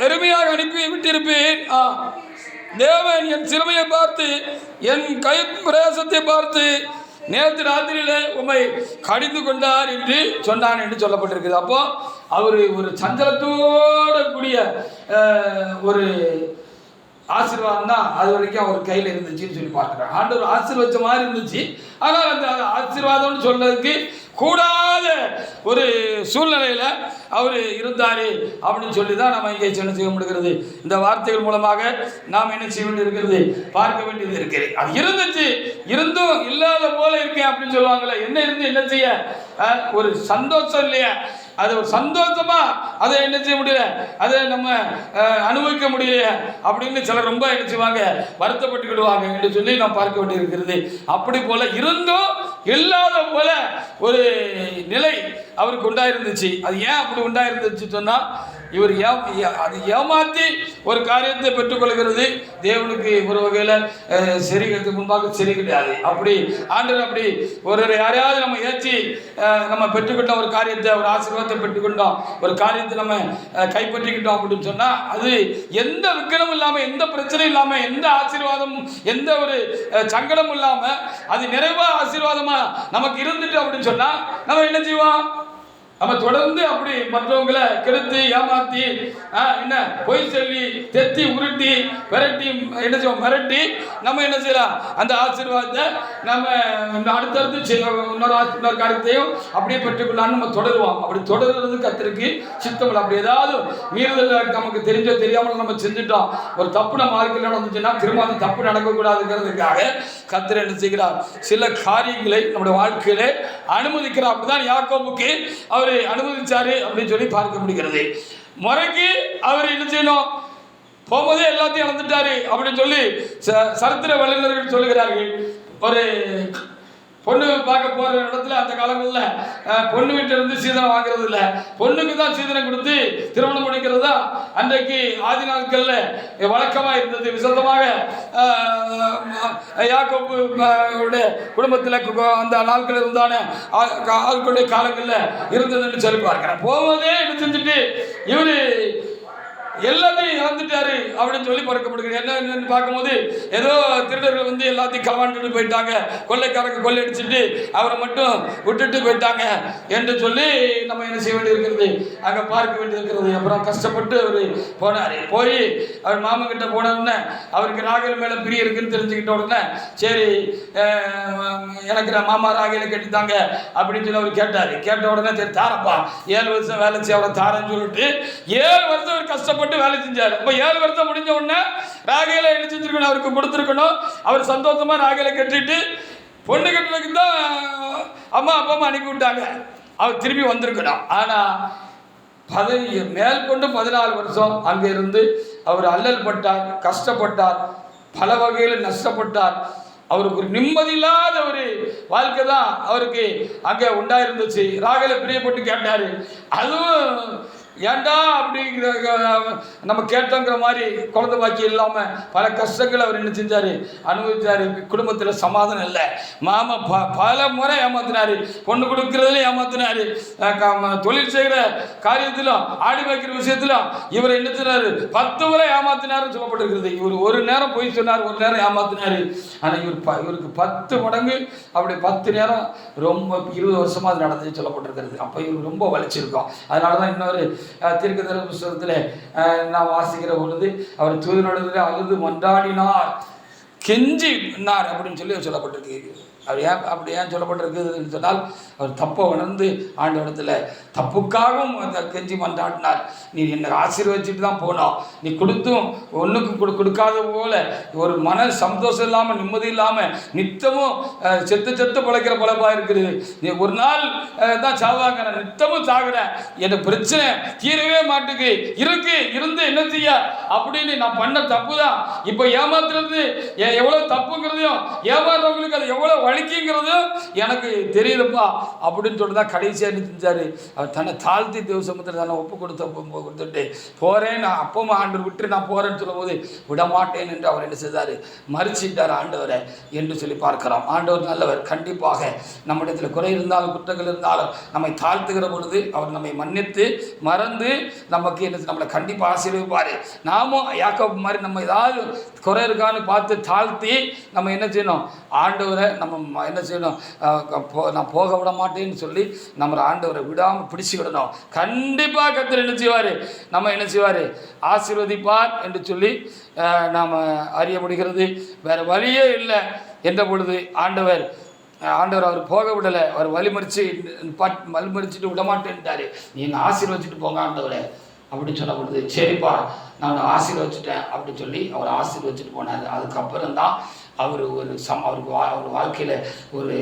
எருமையாக அனுப்பி விட்டிருப்பீர். தேவன் என் சிறுமையை பார்த்து, என் கை பிரயாசத்தை பார்த்து நேற்று ராத்திரியிலே உம்மை கடிந்து கொண்டார் என்று சொன்னான் என்று சொல்லப்பட்டிருக்குது. அப்போ அவர் ஒரு சஞ்சலத்தோடு கூடிய ஒரு ஆசீர்வாதம் தான் அது வரைக்கும் அவர் கையில் இருந்துச்சுன்னு சொல்லி பார்க்குறாங்க. ஆண்டவர் ஆசீர்வச்ச மாதிரி இருந்துச்சு. ஆனால் அந்த ஆசீர்வாதம்னு சொல்றதுக்கு கூடாத ஒரு சூழ்நிலையில் அவர் இருந்தார் அப்படின்னு சொல்லி தான் நம்ம இங்கே என்ன செய்ய முடிகிறது. இந்த வார்த்தைகள் மூலமாக நாம் என்ன செய்ய வேண்டியது இருக்கிறது, பார்க்க வேண்டியது இருக்கிறது. அது இருந்துச்சு, இருந்தும் இல்லாத போல இருக்கேன் அப்படின்னு சொல்லுவாங்களே, என்ன இருந்து என்ன செய்ய, ஒரு சந்தோஷம் இல்லையா, அது ஒரு சந்தோஷமா அதை என்ன செய்ய முடியல, அதை நம்ம அனுபவிக்க முடியல அப்படின்னு சிலர் ரொம்ப என்ன செய்வாங்க, வருத்தப்பட்டுக்கிடுவாங்க என்று சொல்லி நாம் பார்க்க வேண்டியிருக்கிறது. அப்படி போல இருந்தும் இல்லாத போல ஒரு நிலை அவருக்கு உண்டாயிருந்துச்சு. அது ஏன் அப்படி உண்டாயிருந்துச்சு சொன்னால், இவர் அது ஏமாற்றி ஒரு காரியத்தை பெற்றுக்கொள்கிறது தேவனுக்கு ஒரு வகையில் சரிகிறதுக்கு முன்பாக சரி கிடையாது. அப்படி ஆண்டவர் அப்படி ஒரு யாரையாவது நம்ம ஏற்றி நம்ம பெற்றுக்கிட்டோம், ஒரு காரியத்தை, ஒரு ஆசீர்வாதத்தை பெற்றுக்கொண்டோம், ஒரு காரியத்தை நம்ம கைப்பற்றிக்கிட்டோம் அப்படின்னு சொன்னால், அது எந்த விக்கனமும் இல்லாமல், எந்த பிரச்சனையும் இல்லாமல், எந்த ஆசீர்வாதமும், எந்த ஒரு சங்கடமும் இல்லாமல், அது நிறைவாக ஆசீர்வாதமாக நமக்கு இருந்துட்டு அப்படின்னு சொன்னால் நம்ம என்ன செய்வோம், நம்ம தொடர்ந்து அப்படி மற்றவங்களை கெடுத்து ஏமாற்றி என்ன பொய் சொல்லி தெத்தி உருட்டி விரட்டி என்ன செய்வோம், மிரட்டி நம்ம என்ன செய்யலாம், அந்த ஆசீர்வாதத்தை நம்ம அடுத்தடுத்து இன்னொரு காரியத்தையும் அப்படியே பெற்றுக்கொள்ளான்னு நம்ம தொடருவோம். அப்படி தொடர்றது கர்த்தருக்கு சித்தம் இல்லை. அப்படி ஏதாவது மீறுதல் நமக்கு தெரிஞ்சோ தெரியாமல் நம்ம செஞ்சுட்டோம், ஒரு தப்பு நம்ம வாழ்க்கையில் நடந்துச்சுன்னா திரும்ப அந்த தப்பு நடக்கக்கூடாதுங்கிறதுக்காக கர்த்தர் என்ன செய்கிறார், சில காரியங்களை நம்முடைய வாழ்க்கையிலே அனுமதிக்கிறார். அப்படிதான் யாக்கோபுக்கு அவர் அனுமதிச்சாரு அப்படின்னு சொல்லி பார்க்க முடிகிறது. முறைக்கு அவர் என்ன செய்யணும், போகும்போதே எல்லாத்தையும் இழந்துட்டாரு அப்படின்னு சொல்லி சரித்திர வல்லுநர்கள் சொல்லுகிறார்கள். ஒரு பொண்ணு பார்க்க போகிற இடத்துல அந்த காலங்களில் பொண்ணு வீட்டிலிருந்து சீதனம் வாங்குறது இல்லை, பொண்ணுக்கு தான் சீதனம் கொடுத்து திருமணம் முடிக்கிறது தான் அன்றைக்கு ஆதி நாட்களில் வழக்கமாக இருந்தது. விசதமாக யாக்கோபு குடும்பத்தில் அந்த நாட்கள் இருந்தான ஆட்களுடைய காலங்களில் இருந்ததுன்னு சொல்லி பார்க்கிறேன். போவதே இது செஞ்சுட்டு இவர் எல்லாத்தையும் இழந்துட்டாரு அப்படின்னு சொல்லி பறக்கப்படுகிறது. என்னன்னு பார்க்கும்போது ஏதோ திருடர்கள் வந்து எல்லாத்தையும் களவாண்டுட்டு போயிட்டாங்க, கொள்ளைக்காரங்க கொள்ளையடிச்சுட்டு அவரை மட்டும் விட்டுட்டு போயிட்டாங்க என்று சொல்லி நம்ம என்ன செய்ய வேண்டியிருக்கிறது, அங்கே பார்க்க வேண்டியிருக்கிறது. அப்புறம் கஷ்டப்பட்டு அவர் போனார். போய் அவர் மாமன் கிட்ட போன உடனே அவருக்கு ராகேல் மேலே பிரிய இருக்குன்னு தெரிஞ்சுக்கிட்ட உடனே சரி எனக்கு நான் மாமா ராகேலை கட்டித்தாங்க அப்படின்னு சொல்லி அவர் கேட்டார். கேட்ட உடனே சரி தாரப்பா, 7 வருஷம் வேலை செய்ய அவரை தாரன்னு சொல்லிட்டு 7 வருஷம் அவர் கஷ்டப்பட்டு வேலை செஞ்சார். அப்ப 7 வருஷம் முடிஞ்ச உடனே ராகேலை என்ன செஞ்சிருக்கணும், அவருக்கு கொடுத்துருக்கணும். அவர் சந்தோஷமா ராகேலை கட்டிட்டு பொண்ணு கட்டுறதுக்கு தான் அம்மா அப்பா அம்மா அனுப்பி விட்டாங்க, அவர் திரும்பி வந்திருக்கணும். ஆனா மேற்கொண்டு 14 வருஷம் அங்க இருந்து அவர் அல்லல் பட்டார், கஷ்டப்பட்டார், பல வகையில் நஷ்டப்பட்டார். அவருக்கு ஒரு நிம்மதி இல்லாத ஒரு வாழ்க்கை தான் அவருக்கு அங்கே உண்டாயிருந்துச்சு. ராகேலை பிரியப்பட்டு கேட்டாரு. அதுவும் ஏண்டா அப்படிங்கிற நம்ம கேட்டோங்கிற மாதிரி குழந்தை பாக்கி இல்லாமல் பல கஷ்டங்கள் அவர் என்ன செஞ்சார், அனுபவிச்சார். குடும்பத்தில் சமாதானம் இல்லை. மாமா பல முறை ஏமாத்தினார், பொண்ணு கொடுக்கறதுல ஏமாத்தினார், தொழில் செய்கிற காரியத்திலும் ஆடி வைக்கிற விஷயத்திலும் இவர் என்ன செய்றாரு, 10 முறை ஏமாத்தினார்னு சொல்லப்பட்டிருக்கிறது. இவர் ஒரு நேரம் போய் சொன்னார், ஒரு நேரம் ஏமாத்தினார். ஆனால் இவருக்கு 10 மடங்கு அப்படி 10 நேரம் ரொம்ப 20 வருஷமாக அது நடந்து சொல்லப்பட்டிருக்கிறது. அப்போ இவர் ரொம்ப வலிச்சிருக்கோம். அதனால தான் இன்னொரு தீர்க்கதரிசன புத்தகத்தில் நான் வாசிக்கிற பொழுது அவர் தூதனோடு அழுது மன்றாடினார், கெஞ்சினார் அப்படின்னு சொல்லி சொல்லப்பட்டிருக்கு. அப்படி ஏன் சொல்லப்பட்டிருக்குதுன்னு சொன்னால், அவர் தப்பை உணர்ந்து ஆண்டவரிடத்தில் தப்புக்காகவும் அந்த கெஞ்சி மன்றாடினார். நீ என்னை ஆசீர்வதிச்சுட்டு தான் போனோம், நீ கொடுத்தும் ஒன்றுக்கும் கொடுக்காத போல ஒரு மன சந்தோஷம் இல்லாமல் நிம்மதி இல்லாமல் நித்தமும் செத்து பிழைக்கிற பிழைப்பாக இருக்குது. நீ ஒரு நாள் தான் சாவாங்க, நான் நித்தமும் சாகுறேன், எனக்கு பிரச்சனை தீரவே மாட்டுக்கு இருந்து என்ன செய்ய அப்படின்னு நான் பண்ண தப்பு தான். இப்போ ஏமாத்துறது எவ்வளோ தப்புங்கிறதையும் ஏமாறுறவங்களுக்கு அது எவ்வளோ வலிக்குங்கிறதும் எனக்கு தெரியுதுப்பா அப்படின்னு சொல்லி தான் கடைசியாக என்ன செஞ்சார், அவர் தன்னை தாழ்த்தி தேவ சமூகத்தில் தன்னை ஒப்பு கொடுத்துட்டு போகிறேன், நான் அப்பவும் ஆண்டவர் விட்டு நான் போகிறேன்னு சொல்லும் போது விடமாட்டேன் என்று அவர் என்ன செய்தார், மறுச்சிட்டார் ஆண்டவரை என்று சொல்லி பார்க்கிறோம். ஆண்டவர் நல்லவர். கண்டிப்பாக நம்மிடத்தில் குறை இருந்தாலும் குற்றங்கள் இருந்தாலும் நம்மை தாழ்த்துகிற பொழுது அவர் நம்மை மன்னித்து மறந்து நமக்கு என்ன நம்மளை கண்டிப்பாக ஆசீர்வதிப்பார். நாமும் யாக்கோபு மாதிரி நம்ம ஏதாவது குறை இருக்கான்னு பார்த்து தாழ்த்தி நம்ம என்ன செய்யணும், ஆண்டவரை நம்ம என்ன செய்யணும், நான் போக விட மாட்டேன்னு சொல்லி நம்ம ஆண்டவரை விடாமல் பிடிச்சி விடணும். கண்டிப்பாக கர்த்தர் என்ன செய்வார், நம்ம என்ன செய்வார், ஆசீர்வதிப்பார் என்று சொல்லி நாம் அறிய முடிகிறது. வேறு வழியே இல்லை என்ற பொழுது ஆண்டவர் ஆண்டவர் அவர் போக விடலை. அவர் வழிமறிச்சுட்டு விடமாட்டேன்ட்டாரு. நீ என்னை ஆசீர்வச்சிட்டு போங்க ஆண்டவரை அப்படின்னு சொல்ல பொழுது, சரிப்பா நான் ஆசீர்வச்சிட்டேன் அப்படின்னு சொல்லி அவர் ஆசீர்வச்சிட்டு போனார். அதுக்கப்புறம் தான் அவர் அவருக்கு அவர் வாழ்க்கையில் ஒரு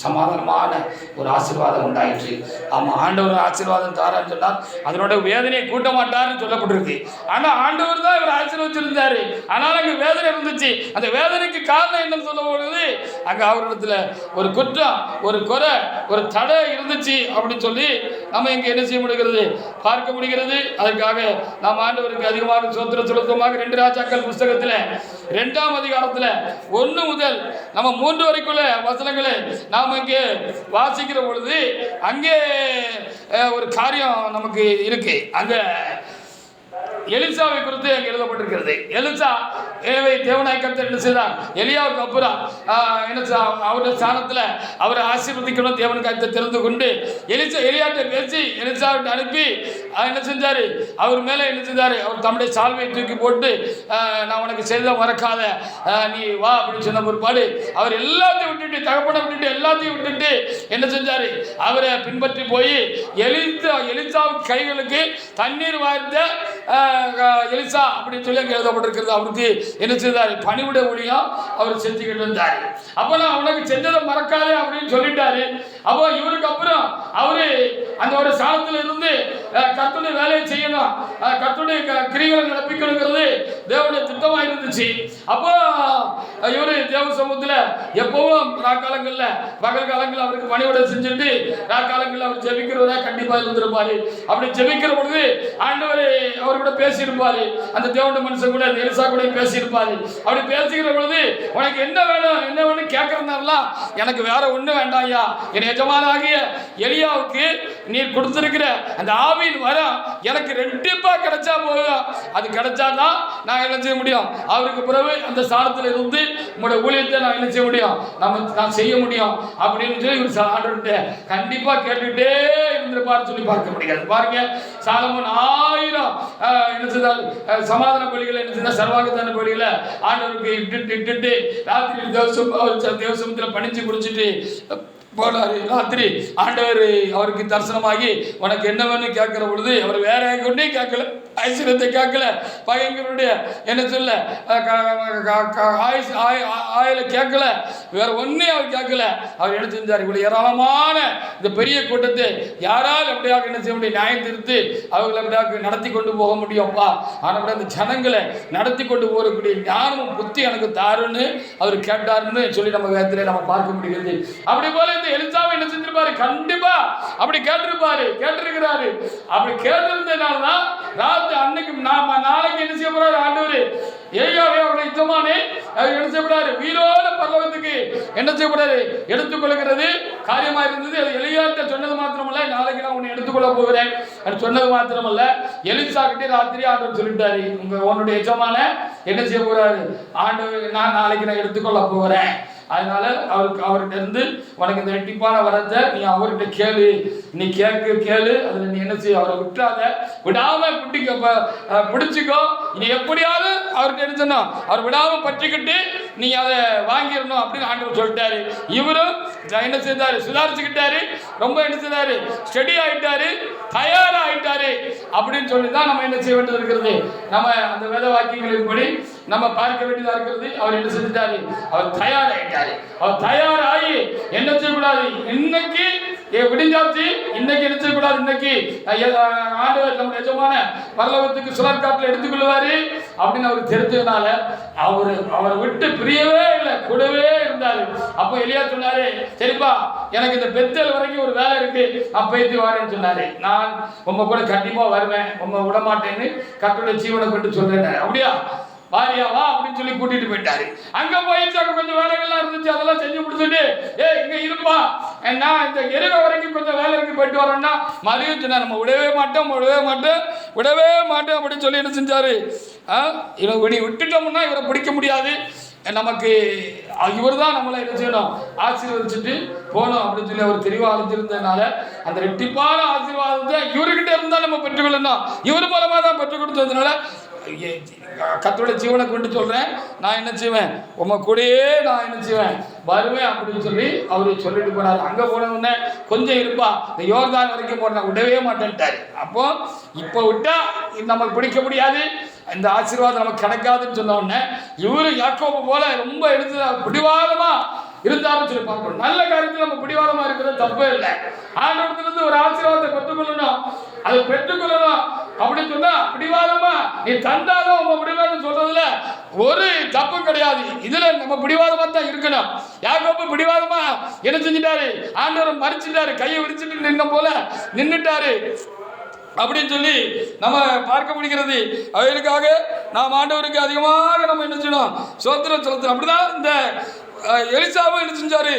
சமாதானமான ஒரு ஆசீர்வாதம் உண்டாயிற்று. ஆமாம், ஆண்டவர் ஆசீர்வாதம் தாரான்னு சொன்னார், அதனோட வேதனையை கூட்ட மாட்டார்னு சொல்லப்பட்டிருக்கு. ஆனால் ஆண்டவர் தான் இவர் ஆசீர்வச்சிருந்தார். ஆனால் அங்கே வேதனை இருந்துச்சு. அந்த வேதனைக்கு காரணம் என்னன்னு சொல்ல பொழுது, அங்கே அவரிடத்துல ஒரு குற்றம், ஒரு குறை, ஒரு தடை இருந்துச்சு அப்படின்னு சொல்லி நம்ம இங்கே என்ன செய்ய முடிகிறது, பார்க்க முடிகிறது. அதற்காக நாம் ஆண்டவருக்கு அதிகமாக சோத்திர செலுத்தமாக 2 ராஜாக்கள் புஸ்தகத்தில் 2ஆம் அதிகாரத்தில் 1 முதல் நம்ம 3 வரைக்குள்ள வசனங்களை நாம் இங்கே வாசிக்கிற பொழுது அங்கே ஒரு காரியம் நமக்கு இருக்கு. அங்கே எலிசாவை குறித்து அங்கே எழுதப்பட்டிருக்கிறது. எலிசா தேவனாய் கர்த்தர் என்ன செய்தார், எலியாவுக்கு அப்புறம் என்ன அவருடைய ஸ்தானத்தில் அவரை ஆசீர்வதிக்கணும் தேவன் கருத்தை தெரிந்து கொண்டு எலியாட்ட பேசி எலிசாவிட்டு அனுப்பி என்ன செஞ்சார், அவர் மேலே என்ன செஞ்சார், அவர் தம்முடைய சால்வையை தூக்கி போட்டு நான் உனக்கு செய்த மறக்காத நீ வா அப்படின்னு சொன்ன பிற்பாடு அவர் எல்லாத்தையும் விட்டுட்டு, தகப்பனை விட்டுட்டு எல்லாத்தையும் விட்டுட்டு என்ன செஞ்சார், அவரை பின்பற்றி போய் எலிசாவின் கைகளுக்கு தண்ணீர் வாய்ந்த எலிசா அப்படின்னு சொல்லி அங்கே எழுதப்பட்டிருக்கிறது. அவருக்கு என்ன செய்தார், பணிவிட ஊழியம் அவர் செஞ்சுக்கிட்டு இருந்தார். அப்போ நான் உனக்கு செஞ்சதை மறக்காதே அப்படின்னு சொல்லிட்டாரு. அப்போ இவருக்கு அப்புறம் அவரு அந்த ஒரு ஸ்தானத்தில் இருந்து கர்த்தருடைய வேலையை செய்யணும், கர்த்தருடைய கிரிகளை நடப்பிக்கணுங்கிறது தேவனுடைய திட்டமாக இருந்துச்சு. அப்போ இவரு தேவ சமூகத்தில் எப்பவும் ராக்காலங்களில் பகல் காலங்களில் அவருக்கு பணிவிட செஞ்சுட்டு ராக்காலங்களில் அவர் ஜெபிக்கிறவரா கண்டிப்பாக இருந்திருப்பாரு. அப்படி ஜெபிக்கிற பொழுது ஆண்டவர் அவர் கூட பேசியிருப்பாரு, அந்த தேவனுடைய மனுஷன் கூட எலிசா கூட பேசியிருப்பாரு. அப்படி பேசுகிற பொழுது உனக்கு என்ன வேணும் என்ன வேணும் கேட்கறதுனாலாம் எனக்கு வேற ஒன்றும் வேண்டாம் ஐயா, என் எஜமானாகிய எலியாவுக்கு நீர் கொடுத்திருக்கிற அந்த ஆவியின் வரம் எனக்கு 2 கிடைச்சா போதும், அது கிடைச்சாதான் நான் என்ன செய்ய முடியும், அவருக்கு பிறகு அந்த ஸ்தானத்தில் இருந்து உங்களுடைய ஊழியத்தை நான் என்ன செய்ய முடியும், நான் செய்ய முடியும் அப்படின்னு சொல்லி இவர் ஆண்டவர்கிட்ட கண்டிப்பா கேட்டுக்கிட்டே இருந்திருப்பாரு சொல்லி பார்க்க முடியாது. பாருங்க, சாலமோன் 1000 என்ன செய்தால் சமாதான பலிகளை என்ன செய்தால் சர்வாகத்தான பலிகளை ஆண்டவருக்கு இட்டுட்டு ராத்திரி தேவசமத்தில் பணிச்சு குடிச்சிட்டு போனாரு. ராத்திரி ஆண்டவர் அவருக்கு தரிசனமாகி உனக்கு என்ன வேணும் கேட்கிற பொழுது அவர் வேற கொண்டே கேட்கல, ஐஸ்வர்யத்தை கேட்கல, பகைங்களுடைய என்ன சொல்ல ஆயில கேட்கல, வேற ஒன்னே அவர் கேட்கல. அவர் என்ன செஞ்சார், இவ்வளவு ஏராளமான இந்த பெரிய கூட்டத்தை யாரால் அப்படியாக என்ன செய்ய முடியும், நியாயம் திருத்து அவர்களை அப்படியாக நடத்தி கொண்டு போக முடியும்ப்பா, ஆனால் அந்த ஜனங்களை நடத்தி கொண்டு போகக்கூடிய ஞானமும் புத்தி எனக்கு தாருன்னு அவர் கேட்டாருன்னு சொல்லி நம்ம வேதத்திலே நம்ம பார்க்க முடிகிறது. அப்படி போல இந்த எலிசாவை என்ன செஞ்சிருப்பாரு, கண்டிப்பா அப்படி கேட்டிருக்கிறாரு. அப்படி கேட்டிருந்ததுனாலதான் அன்னைக்கு நாளைக்கு என்ன செய்ய போறாரு ஆண்டவர், ஏலியாவை அவருடைய யுத்தமானே என்ன செய்யப்படாரு, உயிரோட பரலோகத்துக்கு என்ன செய்யப்படாரு எடுத்துக்கொள்கிறது காரியமா இருந்தது. அது எலியாட்ட சொன்னது மாத்திரமல்ல, நாளைக்கு நான் உன்னை எடுத்துக்கொள்ள போகிறேன் அது சொன்னது மாத்திரமல்ல, எலிசா கிட்டே ராத்திரி ஆண்டவர் சொல்லிட்டாரு, உன்னுடைய எஜமான என்ன செய்ய போறாரு ஆண்டவர், நான் நாளைக்கு நான் எடுத்துக்கொள்ள போகிறேன், அதனால அவர்கிட்ட இருந்து உனக்கு இந்த ரெட்டிப்பான வரத்தை நீ அவர்கிட்ட கேளு, நீ கேளு, அதுல நீ என்ன செய்ய, அவரை விட்டுறாத, விடாம பிடிச்சிக்கோ, நீ எப்படியாவது அவர்கிட்ட என்ன சொன்னோம், அவர் விடாம பற்றிக்கிட்டு நீ அதை வாங்கிடணும் அப்படின்னு ஆண்டவர் சொல்லிட்டாரு. இவரும் என்ன செய்தாரு, சுதாரிச்சுக்கிட்டாரு, ரொம்ப என்ன செய்தாரு, ஸ்டடி ஆயிட்டாரு, தயாராகிட்டாரு அப்படின்னு சொல்லி தான் நம்ம என்ன செய்ய வேண்டியது இருக்கிறது, நம்ம அந்த வேத வாக்கியங்களின்படி நம்ம பார்க்க வேண்டியதா இருக்கிறது. அவர் என்ன செஞ்சிட்டாரு, அவர் தயாராகிட்டாரு. அவர் தயாராகி என்ன செய்யக்கூடாது, இன்னைக்கு விடிஞ்சாச்சு, இன்னைக்கு என்ன செய்யக்கூடாது, இன்னைக்கு ஆண்டவர் நம்ம எஜமான பரலோகத்துக்கு சுழற்காட்டில் எடுத்துக்கொள்வாரு அப்படின்னு அவருக்கு தெரிஞ்சதுனால அவரை விட்டு பிரியவே இல்லை, கூடவே இருந்தாரு. அப்போ எலியா சொன்னாரு, சரிப்பா எனக்கு இந்த பெத்தல் வரைக்கும் ஒரு வேலை இருக்கு, நான் போயிட்டு வரேன்னு சொன்னாரு. நான் உங்க கூட கண்டிப்பா வருவேன், உங்க விட மாட்டேன்னு கர்த்தருடைய ஜீவனை கொண்டு சொல்றேன். அப்படியா வாரியா வா அப்படின்னு சொல்லி கூட்டிட்டு போயிட்டாரு. அங்க போயிட்டு கொஞ்சம் வேலைகள்லாம் இருந்துச்சு, அதெல்லாம் செஞ்சு முடிச்சுட்டு இங்க இருப்பா, நான் இந்த எருவை வரைக்கும் கொஞ்சம் வேலை இருக்கு போயிட்டு வரோம்னா மதியம் சொன்னா நம்ம விடவே மாட்டோம் அப்படின்னு சொல்லி என்ன செஞ்சாரு, இவனை விட்டுட்டோம்னா இவரை பிடிக்க முடியாது, நமக்கு இவர் தான் நம்மளை என்ன செய்யணும், ஆசீர்வதிச்சுட்டு போகணும் அப்படின்னு சொல்லி அவர் தெளிவாக அழைச்சிருந்ததுனால அந்த ரெட்டிப்பான ஆசீர்வாதத்தை இவர்கிட்ட இருந்தால் நம்ம பெற்றுக்கொள்ளணும், இவர் மூலமாக தான் பெற்றுக் கொடுத்ததுனால கர்த்தருடைய ஜீவனை கொண்டு சொல்கிறேன், நான் என்ன செய்வேன், உங்கள் கூடயே நான் என்ன செய்வேன், வருவேன் அப்படின்னு சொல்லி அவரு சொல்லிட்டு போனார். அங்கே போனவுடனே கொஞ்சம் இருப்பா, இந்த யோர்தான் வரைக்கும் போன விடவே மாட்டேன்ட்டார். அப்போ இப்போ விட்டா நமக்கு பிடிக்க முடியாது, இந்த ஆசீர்வாதம் நமக்கு கிடைக்காதுன்னு சொன்ன உடனே இவரு யாக்கோபு போல ரொம்ப எடுத்து பிடிவாதமா இருந்தாலும் சொல்லி பார்க்கணும். நல்ல காரியத்தில் நம்ம பிடிவாதமா இருக்கிறது தப்பே இல்லை. ஆண்டவரிடத்திலிருந்து ஒரு ஆசீர்வாதத்தை பெற்றுக்கொள்ளணும், அதை பெற்றுக்கொள்ளணும் அப்படின்னு சொன்னா பிடிவாதமா நீ தந்தாலும் உங்க பிடிவாதம் சொல்றதுல ஒரு தப்பு கிடையாது. இதுல நம்ம பிடிவாதமா தான் இருக்கணும். யாக்கோபு பிடிவாதமா என்ன செஞ்சிட்டாரு, ஆண்டவர் மறிச்சிட்டாரு, கையை விரிச்சிட்டு நின்ன போல நின்னுட்டாரு அப்படின்னு சொல்லி நம்ம பார்க்க முடிகிறது. அவர்களுக்காக நாம் ஆண்டவருக்கு அதிகமாக நம்ம என்ன செய்யணும், சோத்திரம் செலுத்தணும். அப்படிதான் இந்த எலிசாவும் என்ன செஞ்சாரு,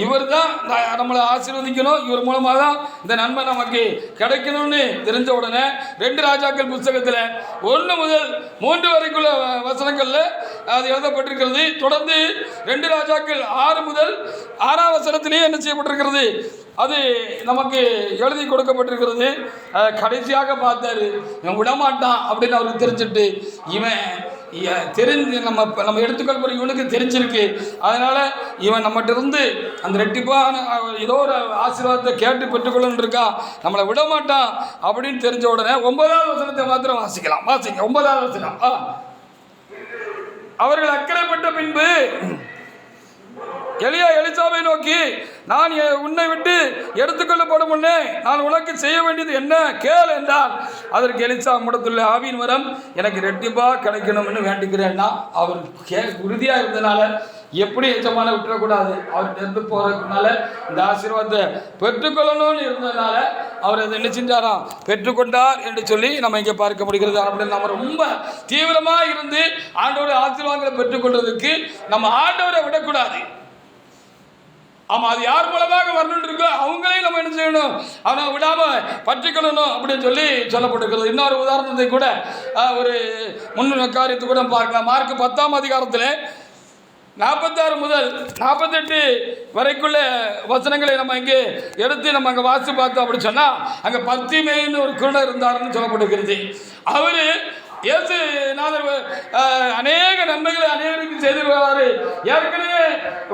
இவர் தான் நம்மளை ஆசீர்வதிக்கணும், இவர் மூலமாக தான் இந்த நன்மை நமக்கு கிடைக்கணும்னு தெரிஞ்ச உடனே 2 ராஜாக்கள் புஸ்தகத்தில் 1 முதல் 3 வரைக்குள்ள வசனங்களில் அது எழுதப்பட்டிருக்கிறது. தொடர்ந்து 2 ராஜாக்கள் 6 முதல் 6ஆம் வசனத்திலேயே என்ன செய்யப்பட்டிருக்கிறது, அது நமக்கு எழுதி கொடுக்கப்பட்டிருக்கிறது. கடைசியாக பார்த்தாரு, இவன் விடமாட்டான் அப்படின்னு அவருக்கு தெரிஞ்சுட்டு, இவன் தெரிஞ்சு நம்ம எடுத்துக்கொள்ள போகிற இவனுக்கு தெரிஞ்சிருக்கு, அதனால இவன் நம்மகிட்ட இருந்து அந்த ரெட்டிப்பான ஏதோ ஒரு ஆசீர்வாதத்தை கேட்டு பெற்றுக்கொள்ளன்னு இருக்கா, நம்மளை விடமாட்டான் அப்படின்னு தெரிஞ்ச உடனே 9ஆவது வசனத்தை மாத்திரம் வாசிக்கலாம். வாசிங்க 9ஆவது வசனம். அவர்கள் அக்கறைப்பட்ட பின்பு எலியா எலிசாவை நோக்கி, நான் உன்னை விட்டு எடுத்துக்கொள்ளப்படும் முன்னே நான் உனக்கு செய்ய வேண்டியது என்ன கேள் என்றால், அதற்கு எலிசா முடத்துள்ள ஆவியின் வரம் எனக்கு ரெட்டிப்பா கிடைக்கணும்னு வேண்டிக்கிறேன்னா அவர் உறுதியாக இருந்தனால எப்படி எச்சமான விட்டுறக்கூடாது, அவர் இருந்து போகிறதுனால இந்த ஆசீர்வாதத்தை பெற்றுக்கொள்ளணும்னு இருந்ததுனால அவர் அதை என்ன செஞ்சாராம், பெற்றுக்கொண்டார் என்று சொல்லி நம்ம இங்கே பார்க்க முடிகிறது. அப்படின்னு நம்ம ரொம்ப தீவிரமாக இருந்து ஆண்டவருடைய ஆசீர்வாதங்களை பெற்றுக்கொள்றதுக்கு நம்ம ஆண்டவரை விடக்கூடாது. ஆமாம், அது யார் மூலமாக வரணுன்னு இருக்கோ அவங்களையும் நம்ம என்ன செய்யணும், அவனை விடாமல் பற்றிக்கொள்ளணும் அப்படின்னு சொல்லி சொல்லப்பட்டிருக்கிறது. இன்னொரு உதாரணத்தை கூட ஒரு காரியத்தை கூட பார்க்கலாம். மார்க் 10ஆம் அதிகாரத்தில் 46 முதல் 48 வரைக்குள்ள வசனங்களை நம்ம இங்கே எடுத்து நம்ம அங்கே வாசி பார்த்தோம் அப்படின்னு சொன்னால், அங்கே பத்திமேன்னு ஒரு குருடர் இருந்தாருன்னு சொல்லப்பட்டிருக்கிறது. அவர் இயேசு நாதர் அநேக நன்மைகளை அநேகருக்கு செய்திருவாரு, ஏற்கனவே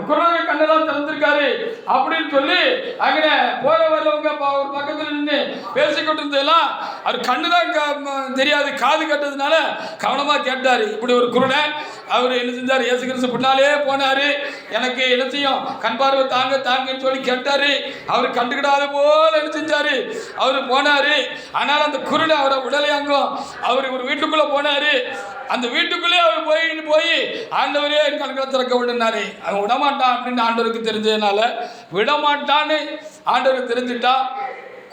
குருடர்கள் கண்ணெல்லாம் திறந்திருக்காரு அப்படின்னு சொல்லி அங்கே போற வரவங்க ஒரு பக்கத்தில் நின்று பேசிக்கொண்டிருந்ததெல்லாம் அவர் கண்ணு தான் தெரியாது, காது கட்டதுனால கவனமாக கேட்டார். இப்படி ஒரு குருடன் அவர் என்ன செஞ்சார், இயேசு கிறிஸ்து பின்னாலே போனார், எனக்கு என்ன செய்யும் கண் பார்வை தாங்கன்னு சொல்லி கேட்டார். அவர் கண்டுக்கிடாத போல என்ன செஞ்சார், அவர் போனார். ஆனால் அந்த குருடன் அவரை உடலையாங்கும் அவர் ஒரு வீட்டுக்குள்ளே போனாரு. அந்த வீட்டுக்குள்ளே அவர் போய் ஆண்டவரே என் கண்களை திறக்க விடுனாரு. அவன் விடமாட்டான் அப்படின்னு ஆண்டவருக்கு தெரிஞ்சதுனால, விடமாட்டான்னு ஆண்டவருக்கு தெரிஞ்சுட்டா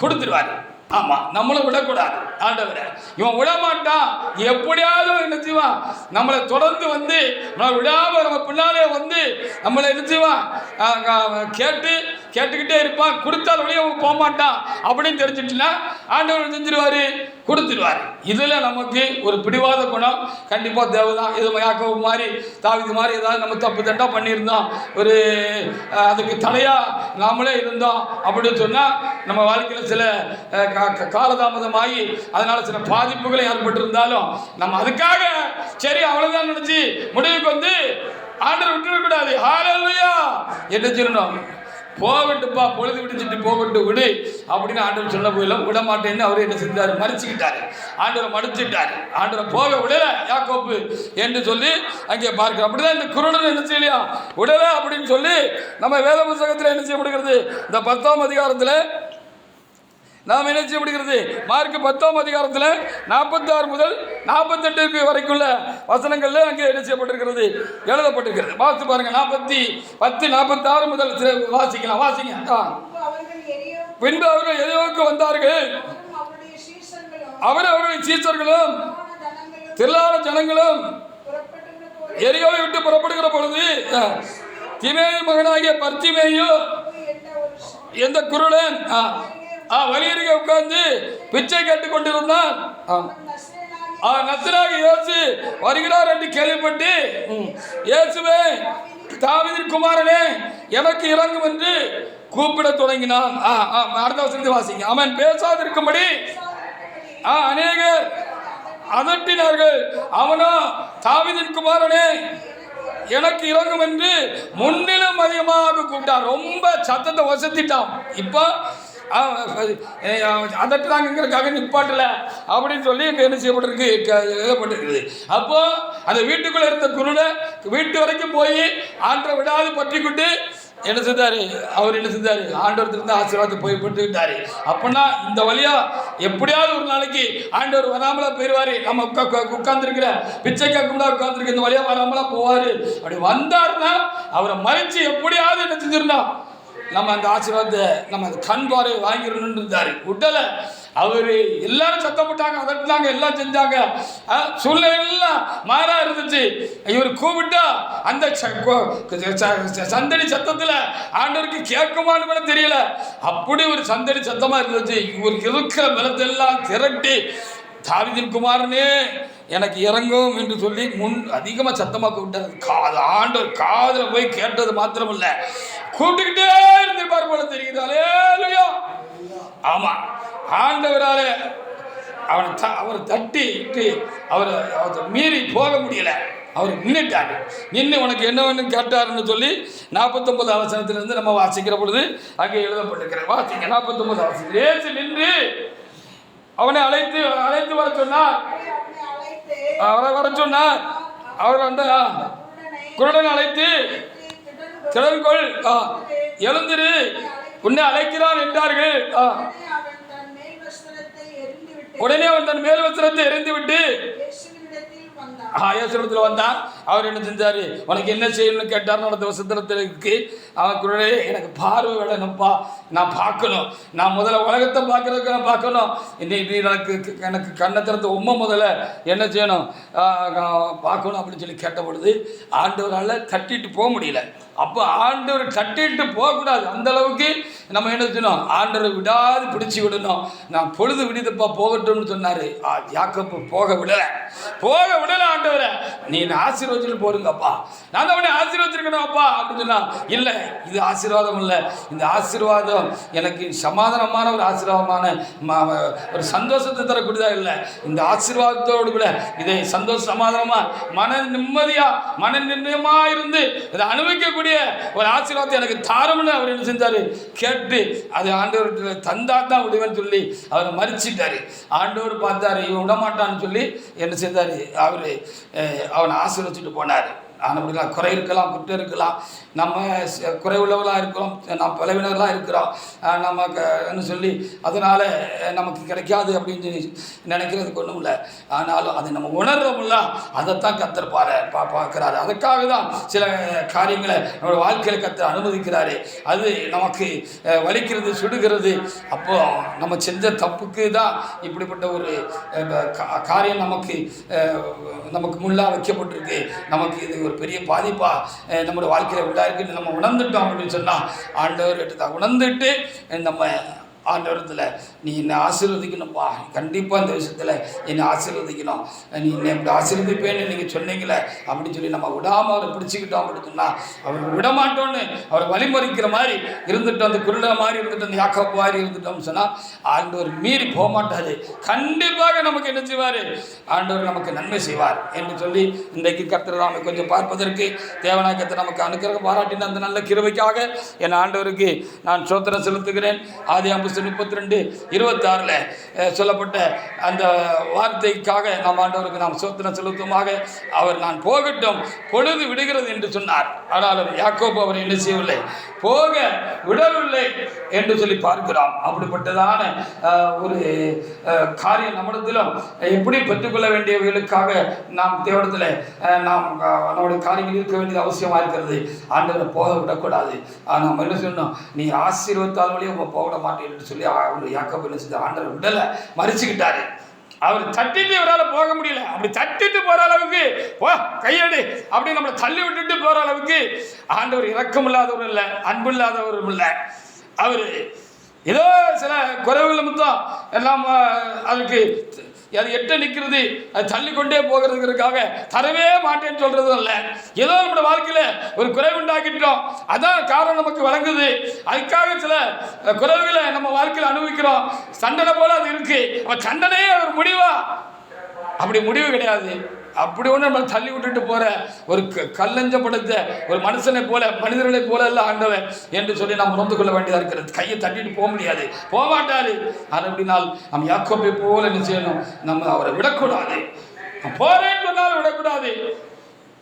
கொடுத்துருவாரு. ஆமாம், நம்மளும் விடக்கூடாது. ஆண்டவரை இவன் விடமாட்டான், எப்படியாவது என்ன செய்வான், நம்மளை தொடர்ந்து வந்து நம்ம விடாமல் நம்ம பின்னாலே வந்து நம்மளை என்ன செய்வான், கேட்டுக்கிட்டே இருப்பான். கொடுத்தால் வழியே அவன் போக மாட்டான் அப்படின்னு தெரிஞ்சிட்டுனா ஆண்டவர் செஞ்சிருவாரு, கொடுத்துருவார். இதில் நமக்கு ஒரு பிடிவாத குணம் கண்டிப்பாக தேவைதான். இது யாக்கோபு மாதிரி தாவீது மாதிரி ஏதாவது நம்ம தப்பு தண்டா பண்ணியிருந்தோம், ஒரு அதுக்கு தடையாக நாமளே இருந்தோம் அப்படின்னு சொன்னால் நம்ம வாழ்க்கையில் சில காலதாமதமாகி அதனால் சில பாதிப்புகளை ஏற்பட்டிருந்தாலும் நம்ம அதுக்காக சரி அவ்வளோதான் நினச்சி முடிவுக்கு வந்து ஆண்டவர் விட்டுவிடக்கூடாது. ஹல்லேலூயா என்ன சொல்லணும், போகட்டுப்பா, பொழுது விடிச்சிட்டு போகட்டு விடு அப்படின்னு ஆண்டவர் சொல்ல போயிலும் விட மாட்டேன்னு அவர் என்ன செஞ்சார், மறிச்சுக்கிட்டாரு. ஆண்டவரை மடிச்சுட்டாரு, ஆண்டவரை போக விடல யாக்கோப்பு என்று சொல்லி அங்கே பார்க்கிறோம். அப்படிதான் இந்த குருடன் என்ன செய்யலையா விடல அப்படின்னு சொல்லி நம்ம வேத புத்தகத்தில் என்ன செய்யப்படுகிறது, இந்த 10ஆம் அதிகாரத்தில் நாம் என்ன செய்யப்படுகிறது, மார்க் 10ஆம் அதிகாரத்தில் 46 முதல் 48 வரைக்குள்ள வசனங்கள்ல அங்கே என்ன செய்யப்பட்டிருக்கிறது, எழுதப்பட்டிருக்கிறது. வாசித்து பாருங்க. 46 முதல் வாசிக்கலாம். வாசிங்க. பின்பு அவர்கள் எரியோவுக்கு வந்தார்கள், அவருடைய சீசர்களும் திரளான ஜனங்களும் எரியோவை விட்டு புறப்படுகிற பொழுது திமேயு மகனாகிய பர்த்திமேயு எந்த குருடன் வழியருகே உட்கார்ந்து பிச்சை கேட்டுக் கொண்டிருந்தான். நசராகிய இயேசு வருகிறார் என்று கேள்விப்பட்டு, இயேசுவே தாவீதின் குமாரனே எனக்கு இறங்கும் என்று கூப்பிட தொடங்கினான். அடுத்த வசனத்தை வாசிங்க. அவன் பேசாதிருக்கும்படி அநேகர் அதட்டினார்கள். அவனோ, தாவீதின் குமாரனே எனக்கு இறங்கும் என்று முன்னிலும் அதிகமாக கூப்பிட்டான். ரொம்ப சத்தத்தை வசத்திட்டான். இப்போ அதட்டுறாங்கிறதுக்காக நிப்பாட்டல அப்படின்னு சொல்லி என்ன செய்யப்பட்டிருக்கு, எழுதப்பட்டிருக்குது. அப்போ அந்த வீட்டுக்குள்ள இருந்த குருடை வீட்டு வரைக்கும் போய் ஆண்டரை விடாது பற்றிக்கிட்டு என்ன செஞ்சாரு, அவர் என்ன செஞ்சாரு, ஆண்டவர்கிட்ட ஆசீர்வாதத்தை போய் பெற்றுக்கிட்டாரு. அப்படின்னா இந்த வழியா எப்படியாவது ஒரு நாளைக்கு ஆண்டவர் வராமலா போயிடுவாரு. நம்ம உட்கார்ந்துருக்கிற பிச்சைக்காக உட்கார்ந்துருக்க இந்த வழியா வராமலா போவாரு. அப்படி வந்தாருன்னா அவரை மறைச்சு எப்படியாவது என்ன செஞ்சிருந்தோம், நம்ம அந்த ஆசீர்வாதத்தை நம்ம அந்த கண் பார்வை வாங்கிடணும்னு இருந்தாரு. விட்டல. அவரு எல்லாரும் சத்தம் போட்டாங்க, அதட்டினாங்க, எல்லாம் செஞ்சாங்க. சூழ்நிலை எல்லாம் மாறா இருந்துச்சு. இவர் கூப்பிட்டா அந்த சந்தடி சத்தத்துல ஆண்டவருக்கு கேட்குமான்னு கூட தெரியல. அப்படி ஒரு சந்தடி சத்தமா இருந்துச்சு. இவருக்கு இருக்கிற பலத்தெல்லாம் திரட்டி, தாவீதின் குமாரனே எனக்கு இறங்கும் என்று சொல்லி அதிகமாக சத்தமாக கூப்பிட்டாரு. ஆண்டவர் காதில் போய் கேட்டது மாத்திரமில்ல, கூப்பிட்டுக்கிட்டே இருந்திருப்பார் போல தெரியுது. அல்லேலூயா. ஆமா, ஆண்டவரால அவரை தட்டி அவரை மீறி போக முடியல. அவர் நின்றுட்டாரு. நின்று உனக்கு என்ன வேணும் கேட்டாருன்னு சொல்லி 49 வசனத்திலிருந்து நம்ம வாசிக்கிற பொழுது அங்கே எழுதப்பட்டிருக்கிற வாசிங்க. 49 வசனத்தில் ஏசு நின்று அவனை அழைத்து வர சொன்னார். அவரை வர சொன்னார். அவர் அந்த குருடன் அழைத்து, திறன்கொள், எழுந்திரு, உன்னை அழைக்கிறான் என்றார்கள். உடனே அவன் தன் மேல் வஸ்திரத்தை எறிந்து விட்டு இயேசுவிடத்தில் வந்தான். அவர் என்ன செஞ்சாரு, உனக்கு என்ன செய்யணும்னு கேட்டார். நடந்த வசத்திரத்திற்கு அவன் குரலே, எனக்கு பார்வை வேணும்ப்பா, நான் பார்க்கணும், நான் முதல்ல உலகத்தை பார்க்கறதுக்கு நான் பார்க்கணும், இன்னைக்கு எனக்கு கண்ணை திறந்த முதல்ல என்ன செய்யணும் பார்க்கணும் அப்படின்னு சொல்லி கேட்ட பொழுது ஆண்டவரால் தட்டிட்டு போக முடியல. அப்போ ஆண்டவர் தட்டிட்டு போகக்கூடாது. அந்த அளவுக்கு நம்ம என்ன செய்யணும், ஆண்டவரை விடாது பிடிச்சி விடணும். நான் பொழுது விடுதப்பா போகட்டும்னு சொன்னார். யாக்கோபு போக விடலை. ஆண்டவரை நீ ஆசீர்வதிச்சுட்டு போருங்கப்பா, நான் அவனை ஆசீர்வதிச்சிருக்கணும் அப்பா அப்படின்னு சொன்னா, இல்லை இது ஆசீர்வாதம் இல்லை, இந்த ஆசீர்வாதம் எனக்கு சமாதானமான ஒரு ஆசீர்வாதமான ஒரு சந்தோஷத்தை தரக்கூடியதா இல்லை. இந்த ஆசீர்வாதத்தோடு கூட இதை சந்தோஷ சமாதானமா மன நிம்மதியா இருந்து இதை அனுபவிக்கக்கூடிய ஒரு ஆசீர்வாதத்தை எனக்கு தாரம்னு அவர் என்ன செஞ்சாரு, கேட்டு அது ஆண்டவர் தந்தா தான் விடுவேன்னு சொல்லி அவரை மறிச்சிட்டாரு. ஆண்டவர் பார்த்தாரு, இவன் விடமாட்டான்னு சொல்லி என்ன செஞ்சாரு, அவனை ஆசீர்வதிச்சுட்டு போனார். அப்படிலாம் குறை இருக்கலாம், குற்றம் இருக்கலாம், நம்ம குறை உள்ளவர்களாக இருக்கிறோம், நம்ம பலவினர்களாக இருக்கிறோம், நமக்கு என்ன சொல்லி அதனால் நமக்கு கிடைக்காது அப்படின்னு நினைக்கிறதுக்கு ஒன்றும் இல்லை. ஆனாலும் அதை நம்ம உணர்றோம்ல, அதைத்தான் கர்த்தர் பார்க்குறாரு. அதுக்காக தான் சில காரியங்களை நம்மளோட வாழ்க்கையில் கர்த்தர் அனுமதிக்கிறாரு. அது நமக்கு வலிக்கிறது, சுடுகிறது. அப்போது நம்ம செஞ்ச தப்புக்கு தான் இப்படிப்பட்ட ஒரு காரியம் நமக்கு முள்ளாக வைக்கப்பட்டிருக்கு. நமக்கு இது ஒரு பெரிய பாதிப்பாக நம்மளோட வாழ்க்கையில் உண்டாயிருக்குன்னு நம்ம உணர்ந்துட்டோம் அப்படின்னு சொன்னால், ஆண்டவர் உணர்ந்துட்டு நம்ம ஆண்டவரத்தில் நீ என்னை ஆசீர்வதிக்கணும்ப்பா, கண்டிப்பாக இந்த விஷயத்தில் என்னை ஆசீர்வதிக்கணும், நீ என்னை எப்படி ஆசீர்வதிப்பேன்னு நீங்கள் சொன்னீங்களே அப்படின்னு சொல்லி நம்ம விடாமல் அவரை பிடிச்சிக்கிட்டோம் அப்படின்னு சொன்னால், அவர் விடமாட்டோன்னு அவர் வழிமறிக்கிற மாதிரி இருந்துட்டோம், அந்த குருட மாதிரி இருந்துட்டோம், அந்த யாக்கோபு மாதிரி இருந்துட்டோம்னு சொன்னால் ஆண்டவர் மீறி போக மாட்டார். கண்டிப்பாக நமக்கு என்ன செய்வார், ஆண்டவர் நமக்கு நன்மை செய்வார் என்று சொல்லி இன்றைக்கு கர்த்தர் நாம கொஞ்சம் பார்ப்பதற்கு தேவனாய் கர்த்தர் நமக்கு அனுக்கிரகம் பாராட்டின அந்த நல்ல கிருபைக்காக என் ஆண்டவருக்கு நான் ஸ்தோத்திரம் செலுத்துகிறேன். ஆதியாகமம் 32:26 சொல்லப்பட்ட அந்த வார்த்தைக்காக நாம் ஆண்டவருக்கு நாம் ஸ்தோத்திரம் செலுத்துமாக. அவர் நான் போகட்டும், பொழுது விடுகிறது என்று சொன்னார். ஆனாலும் யாக்கோபு அவர் என்ன செய்யவில்லை, போக விடவில்லை என்று சொல்லி பார்க்கிறோம். அப்படிப்பட்டதான ஒரு காரியம் நம்மிடத்திலும் எப்படி பெற்றுக்கொள்ள வேண்டியவர்களுக்காக நாம் தேவனத்தில் நாம் நம்முடைய காரியங்கள் இருக்க வேண்டியது அவசியமாக இருக்கிறது. ஆண்டவரை போக விடக்கூடாது. நாம் என்ன சொன்னோம், நீ ஆசீர்வதித்தால் வழியே போக விட மாட்டேன் சொல்லி அவர் யாக்கோபு என்ன செஞ்சார், ஆண்டவர் விடலை, மறிச்சுக்கிட்டாரு. அவர் தட்டிட்டு இவரால் போக முடியல. அப்படி தட்டிட்டு போற அளவுக்கு கையடி அப்படி நம்மளை தள்ளி விட்டுட்டு போற அளவுக்கு ஆண்டவர் இரக்கம் இல்லாதவரும் இல்லை, அன்பு இல்லாதவரும் இல்லை. அவர் ஏதோ சில குறைவுகள் மொத்தம் எல்லாம் அதுக்கு அது எட்ட நிற்கிறது, அது தள்ளிக்கொண்டே போகிறதுக்காக தரவே மாட்டேன்னு சொல்றதும் இல்லை. ஏதோ நம்மளோட வாழ்க்கையில் ஒரு குறைவு உண்டாக்கிட்டோம், அதான் காரணம் நமக்கு வழங்குது. அதுக்காக சில குறைவுகளை நம்ம வாழ்க்கையில் அனுபவிக்கிறோம். தண்டனை போல அது இருக்கு. தண்டனையே ஒரு முடிவா அப்படி முடிவு கிடையாது. அப்படி ஒன்று நம்ம தள்ளி விட்டுட்டு போற ஒரு கல்லஞ்சப்படுத்த ஒரு மனுஷனை போல மனிதர்களை போல எல்லாம் ஆண்டவர் என்று சொல்லி நாம் உணர்ந்து கொள்ள வேண்டியதாக இருக்கிறது. கையை தட்டிட்டு போக முடியாது, போக மாட்டாரு. அது அப்படினால் நம்ம யாக்கோபை போல என்ன செய்யணும், நம்ம அவரை விடக்கூடாது. போறேன்னு சொன்னாலும் விடக்கூடாது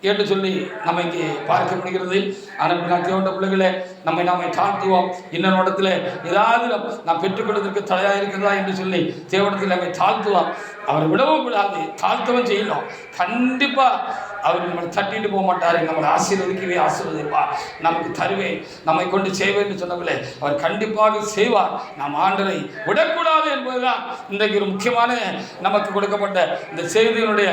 என்று சொல்லி நம்ம இங்கே பார்க்க முடிகிறது. ஆனால் தேவனுடைய பிள்ளைகளே, நம்மை தாழ்த்துவோம். இன்னொரு இடத்துல ஏதாவது நாம் பெற்றுக்கொள்வதற்கு தடையாக இருக்கிறதா என்று சொல்லி தேவனத்தில் நம்மை தாழ்த்துவோம். அவரை விடவும் கூடாது, தாழ்த்தவும் செய்யணும். கண்டிப்பா அவர் நம்மளை தட்டிட்டு போக மாட்டார். நம்மளை ஆசீர்வதிக்கவே ஆசீர்வதிப்பார். நமக்கு தருவேன், நம்மை கொண்டு செய்வேன் என்று சொன்னவர்களே, அவர் கண்டிப்பாக செய்வார். நாம் ஆண்டரை விடக்கூடாது என்பதுதான் இன்றைக்கு ஒரு முக்கியமான நமக்கு கொடுக்கப்பட்ட இந்த செய்தியினுடைய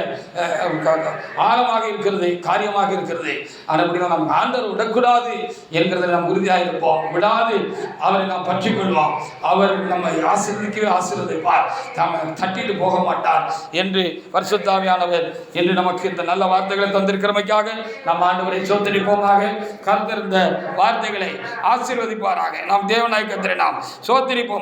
ஆழமாக இருக்கிறது, காரியமாக இருக்கிறது. ஆனால் அப்படின்னா நம்ம ஆண்டரை விடக்கூடாது என்கிறதில் நாம் உறுதியாக இருப்போம். விடாது அவரை நாம் பற்றி கொள்வோம். அவர் நம்மை ஆசீர்வதிக்கவே ஆசீர்வதிப்பார். நம்ம தட்டிட்டு போக மாட்டார் என்று பரிசுத்த ஆவியானவர் என்று நமக்கு இந்த நல்ல வார்த்தைகளை தந்திருக்கிறமைக்காக நாம் ஆண்டவரை சோதரிப்போமாக. கர்த்தர் இந்த வார்த்தைகளை ஆசீர்வதிப்பாராக. நாம் தேவனாய் கர்த்தரை நாம் சோதரிப்போம்.